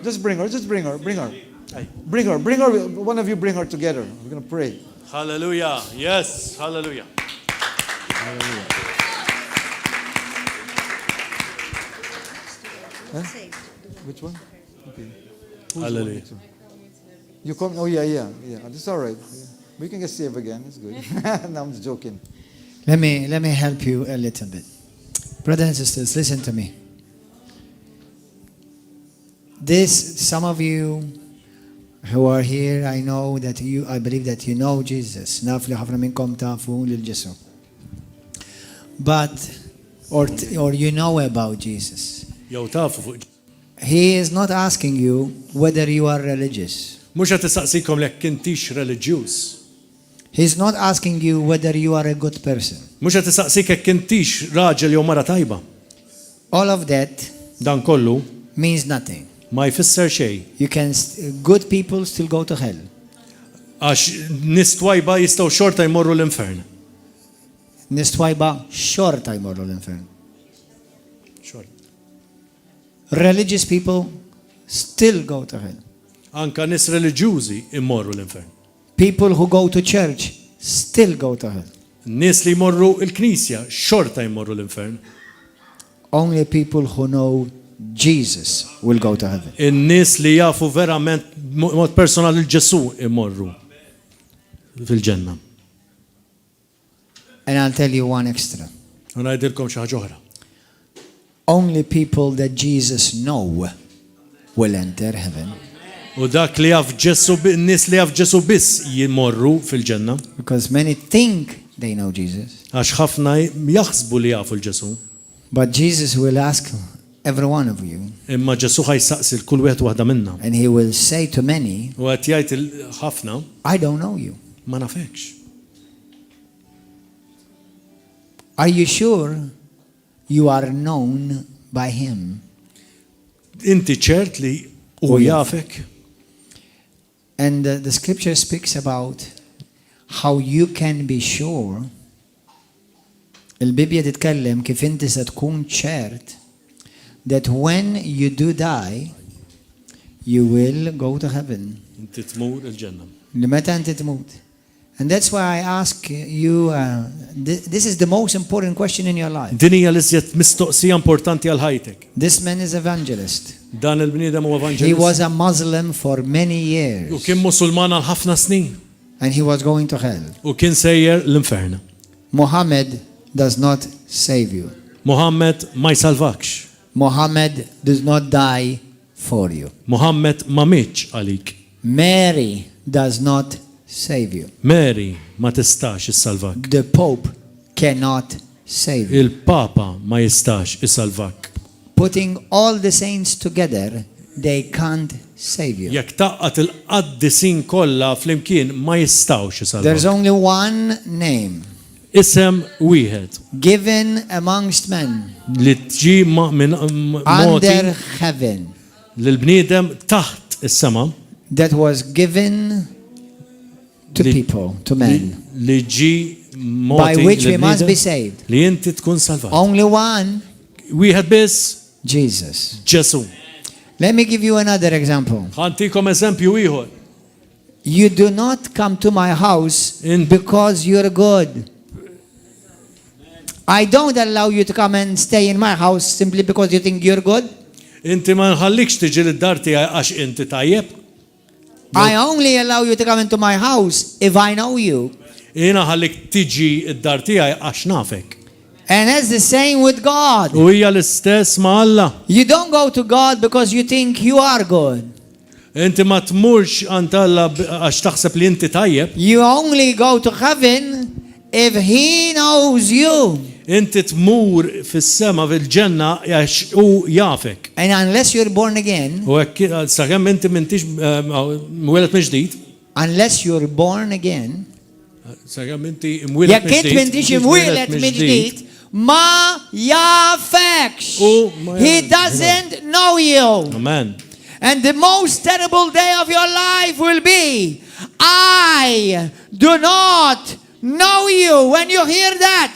Just bring her. Bring her, one of you bring her together. We're going to pray. Hallelujah. Yes, hallelujah. Huh? Which one? Okay. Hallelujah. You come, oh yeah, that's all right. Yeah. We can get saved again, it's good. No, I'm just joking. Let me help you a little bit. Brothers and sisters, listen to me. Some of you who are here, I believe that you know Jesus. Naf li ħafna minnkom tafu lil Ġesu. Or you know about Jesus. Jew tafu fuq. He is not asking you whether you are religious. Mhux qed tistaqsikom lek kintix reliġjuż. He's not asking you whether you are a good person. Mhux qed tistaqsik hekk kintix raġel jew mara tajba. All of that Dan kollu means nothing. ma jfisser xejn. Good people still go to hell. Għax nies twajba jistgħu xorta jmorru l-infern. Nis twajba xorta jmorru l-infern. Religious people still go to hell. Anka nies reliġjużi immorru l-infern. People who go to church still go to hell. Nies li jmorru l-knisja xorta jmorru l-infern. Only people who know Jesus will go to heaven. In-nies li jafu verament mod personali l-Ġesu immorru fil-ġenna. And I'll tell you one extra. U ngħidilkom xi ħaġa oħra. Only people that Jesus know will enter heaven. U dak li jaf Ġesu, n-nies li jaf Ġesu biss jimorru fil-ġenna. Because many think they know Jesus. Għax ħafna jaħsbu li jafu l-Ġesu. But Jesus will ask every one of you. Imma Ġesu ħajsaqsi kull wieħed waħda minnha. And he will say to many, U qed jgħid ħafna I don't know you. ma nafekx. Are you sure you are known by him? Inti ċert li u jafek. And the scripture speaks about how you can be sure. Il-Bibja titkellem kif inti se tkun ċert that when you do die, you will go to heaven. Inti tmur il-ġenna. Li meta inti tmut. And that's why I ask you, this is the most important question in your life. Din hija l-iżjed mistoqsija importanti għal ħajtek. This man is evangelist. Dan il-bniedem huwa He evangelist. was a Muslim for many years. U kien Musulman għal ħafna snin. And he was going to hell. U kien sejjer l-infern. Mohamed does not save you. Mohamed ma jsalvakx. Mohamed does not die for you. Mohamed ma mitx għalik. Mary does not save you. Mary ma tistax issalvak. The Pope cannot save you. Il-Papa ma jistax issalvak. Putting all the saints together, they can't save you. Jekk taqqat il-qaddisin kollha flimkien ma jistawx There's isalvak. only one name Isem wieħed given amongst men li tġi minn under moti heaven l-bniedem taħt is-sema that was given to people, to men, li ġi by moti which we must be l-bniedem saved. li inti tkun salvat. Only one, Wieħed biss Jesus. Ġesu. Let me give you another example. Ħantikom eżempju ieħor. You do not come to my house because you're good. I don't allow you to come and stay in my house simply because you think you're good. Inti ma nħallikx tiġi lid-dar tiegħi għax inti tajjeb. I only allow you to come into my house if I know you. Jiena ħallik tiġi id-dar tiegħi għax nafek. And that's the same with God. U hija l-istess ma' Alla. You don't go to God because you think you are good. Inti ma tmurx għand Alla għax taħseb li inti tajjeb. You only go to heaven if He knows you. Inti tmur fis-sema fil-ġenna għax u jafek. And unless you're born again, U hekk sakemm inti m'intix mwieled minn ġdid, unless you're born again, sakemm inti mwieled jekk int m'intix imwieled minn ġdid, ma jafekx. Ma He doesn't know you. Amen. And the most terrible day of your life will be, I do not know you. When you hear that,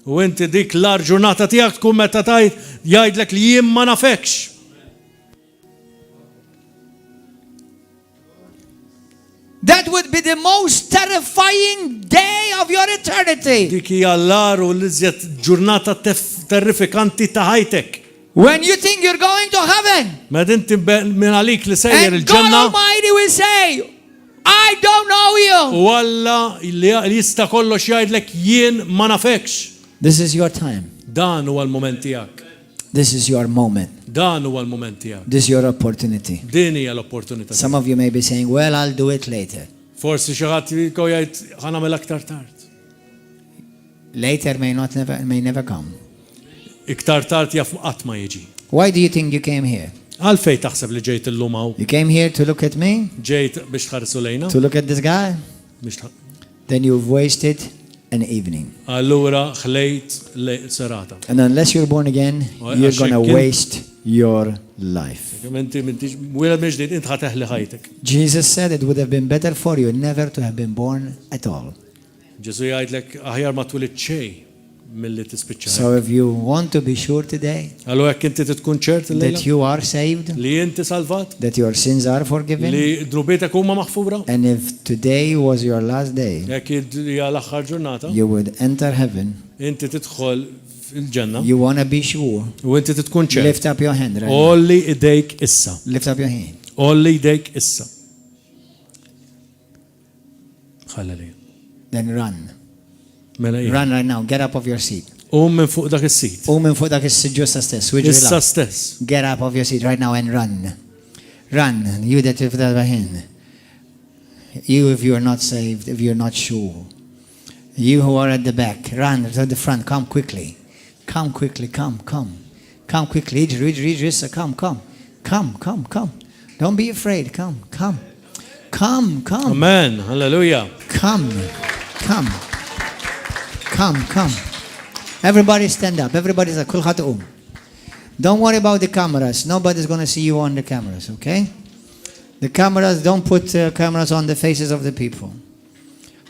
U inti dik l-ar ġurnata tiegħek tkun meta tajt jgħidlek li jien ma nafekx. that would be the most terrifying day of your eternity. Dik hija l-ar u l-iżjed ġurnata terrifikanti ta' ħajtek. When you think you're going to heaven, Med inti minn għalik li sejjer and God il-ġenna Almighty will say, I don't know you. u Alla li jista' kollox jgħidlek jien ma nafekx. This is your time. Dan huwa l-mument tiegħek. This is your moment. Dan huwa l-mument tiegħek. This is your opportunity. Din hija l-opportunità. Some of you may be saying, well, I'll do it later. Forsi xi ħadd jgħid ħanamel aktar tard. Later may never come. Iktar tard jaf qatt ma jiġi. Why do you think you came here? Għalfej taħseb li ġejt illum hawn? You came here to look at me? Ġejt biex tħarsu lejna? To look at this guy? Biex Then you've wasted an evening. allura ħlejt serata. And unless you're born again, Well, you're I going to should- waste your life. Inti wieħed minn ġdid int ħateħli ħajtek. Jesus said it would have been better for you never to have been born at all. Ġesu jgħidlek aħjar ma twilid xejn milli tispiċċa. So if you want to be sure today Allura jekk inti tkun ċert that illejla you are saved, li inti salvat, that your sins are forgiven, li drubietek huma maħfura, and if today was your last day, jekk hija l-aħħar ġurnata, you would enter heaven, inti tidħol fil-ġenna you want to be sure, u inti tkun ċert. lift up your hand right now. Olli idejk issa. Lift up your hand. Olli idejk issa. Ħalleli. Then run. Mela jien. Run right now. Get up off your seat. Minn fuq dak is-sit. Minn fuq dak is-ġusta stess. Issa stess. Get up off your seat right now and run. Run. You that lift up your hand. You if you are not saved, if you're not sure. You who are at the back, run to the front. Come quickly. Come quickly. Come. Come quickly. Idris, come. Come. Don't be afraid. Come. Amen. Hallelujah. Come. Everybody stand up. Everybody's like, kulħadd qum. Don't worry about the cameras. Nobody's going to see you on the cameras, okay? The cameras, don't put cameras on the faces of the people.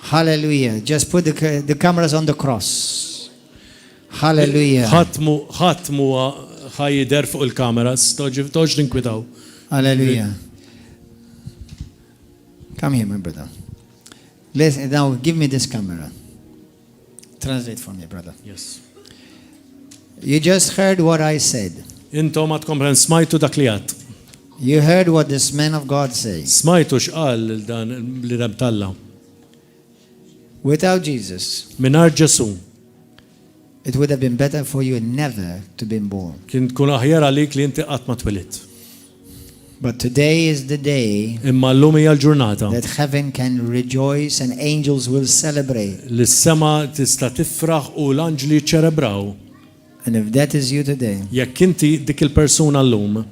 Hallelujah. Just put the cameras on the cross. Hallelujah. ħatmu ħajder fuq il-kameras, toġ ninkwitaw. Hallelujah. Come here, my brother. Listen, now give me this camera. Translate for me, brother. Yes. You just heard what I said. Intom għad komprens smajtu dak li għad. You heard what this man of God says. Smajtu xqal li dan Talla. Without Jesus, Minar Ġesu, it would have been better for you never to be born. kien tkun aħjar għalik li inti qatt ma twilit. But today is the day Imma llum hija l-ġurnata that heaven can rejoice and angels will celebrate. li s-sema tista' tifraħ u l-anġli ċerebraw. And if that is you today, Jekk inti dik il-persuna llum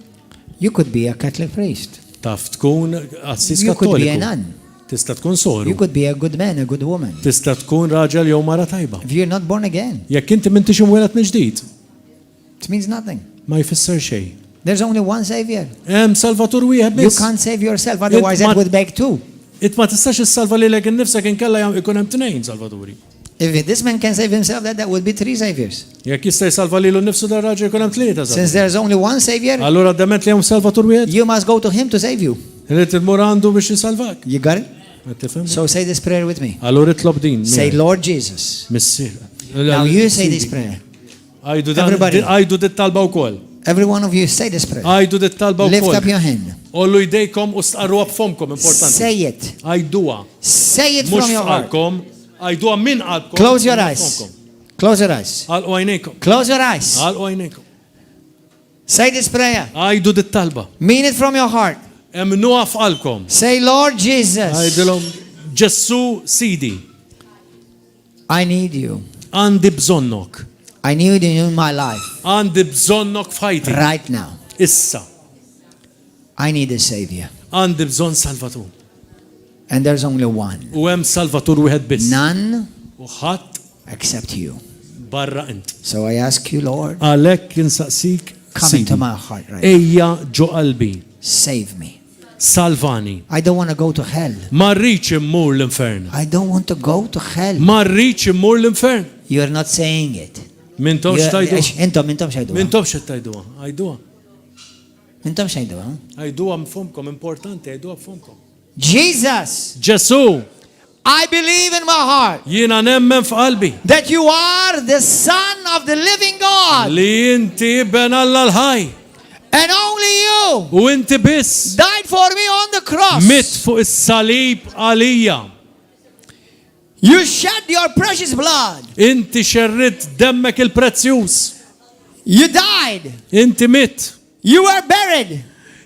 you could be a Catholic priest. taf tkun assis You could be a kattoliku. nun. Tista' tkun You soru. could be a good man, a good woman. Tista' tkun raġel jew mara tajba. If you're not born again, Jekk inti m'intix imwieled minn ġdid, it means nothing. ma jfisser xejn. There's only one Savior. Hemm Salvatur wieħed You biss. can't save yourself, otherwise that would beg two. It ma tistax issalva lilek innifsek inkella ikun hemm tnejn Salvaturi. If this man can save himself, that would be three Saviors. Jekk jista' jsalva lilu nnifsu dar raġel ikun hemm tlieta. Since there's only one Savior, Allura dement li hemm Salvatur wieħed. you must go to him to save you. Irid timur għandu biex jisalvak. You got it? Ma tifhem? So say this prayer with me. Allura itlob din. Say, Lord Jesus. Missier. Now you say this prayer. Everybody. Għajdu dit talba wkoll. Every one of you say this prayer. Għajdu dit talba Lift up wkoll. your hand. Ollu jdejkom u stqarruha b'fomkom importanti. Say it. Għajduha. Say it Mhux from your heart. f'qalbkom, għajduha minn qalbkom. Close your eyes. Close your eyes. Għalqu għajnejkom. Close your eyes. Għalqu għajnejkom. Say this prayer. Għajdu dit talba. Mean it from your heart. Emnuha f'qalbkom. Say, Lord Jesus, Għajdilhom Ġessu Sidi. I need you. Għandi bżonnok. I need you in my life Għandi bżonnok f'ħajti. right now. Issa. I need a savior. Għandi bżonn Salvatur. And there's only one. U hemm Salvatur wieħed biss. None U ħadd except you. barra int. So I ask you, Lord, Għalhekk insaqsik come Sidi. into my heart right now. Ejja ġo qalbi. Save me. Salvani. I don't want to go to hell. Ma rridx immur l-infern. I don't want to go to hell. Ma rridx immur l-infern. You're not saying it. Mintomx tajduha. Intom xajduha. Mintomx qed tajduha. Għajduha. Intom xajduha. Għajduha mfhomkom importanti, għajduha mfhomkom. Jesus, Ġesu, I believe in my heart jiena nemmen f'qalbi that you are the Son of the living God. li inti ben Alla l-ħaj And only you u inti biss died for me on the cross. mit fuq is-salib għalija. You shed your precious blood. Inti xerrit demmek il-prezzjuż. You died. Inti mit. You were buried.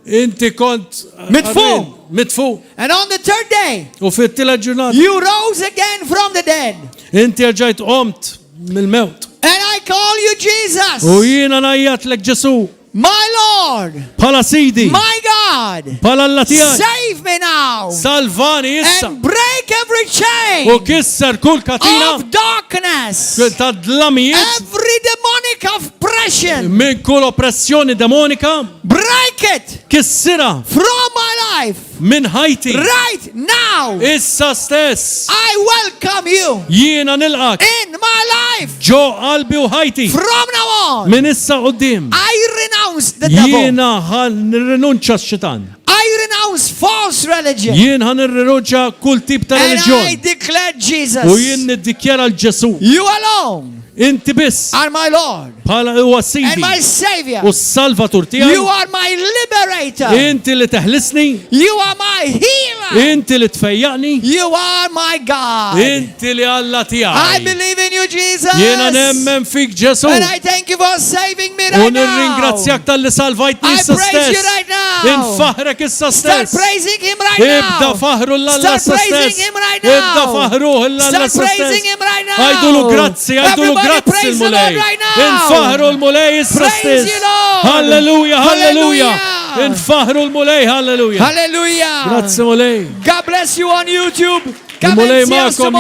Inti kont Mitfu. mitfu. And on the third day, U fit-tielet ġurnata you rose again from the dead. inti ġajt qomt mill-mewt. And I call you Jesus, U jiena najjat lek Ġesu my Lord, bħala Sidi, my God. bħala Alla tiegħek. Save me now Salvani issa and break every u chain kisser kull katina of darkness, ta' dlamijiet every demonic oppression. minn kull oppressjoni demonika. Break it Kissira from my life minn ħajti. right now. Issa stess I welcome you jiena nilqak in my life ġo qalbi u ħajti from now on. minn issa qudiem. I renounce the devil. Jiena ħan nirrinunċa x-xitan. I renounce false religion. Jien ħan nirrinunċa kull tip ta' And I reliġjon. declare Jesus, U jien niddikjara l-Ġesu. you alone Inti biss are my Lord bħala huwa and Sidi my Savior. u s-Salvatur You tiegħi. are my liberator. Inti li teħlisni. You are my healer. Inti li tfejjaqni. You are my God. Inti li Alla I tiegħi. believe in you, Jesus. Jiena nemmen fik Ġesu. And I thank you for saving me U right now. nirringrazzjak tal-li salvajtni I issa praise you stess. right now. Infaħrek issa Start stess. praising him right Ibda now. faħru l-Alla Start issa praising stess. him right Ibda now. faħru l-Alla Start issa praising stess. him right now. Għajdulu grazzi, għajdulu Everybody grazzi praise the Lord l-mulej. right now. Infaħru l-mulej issa Praise stess. you, Lord. Halleluja, halleluja. Hallelujah. Infaħru l-mulej, halleluja. Hallelujah. Grazzi mulej. God bless you on YouTube. Come Il-mulej and see us ma'kom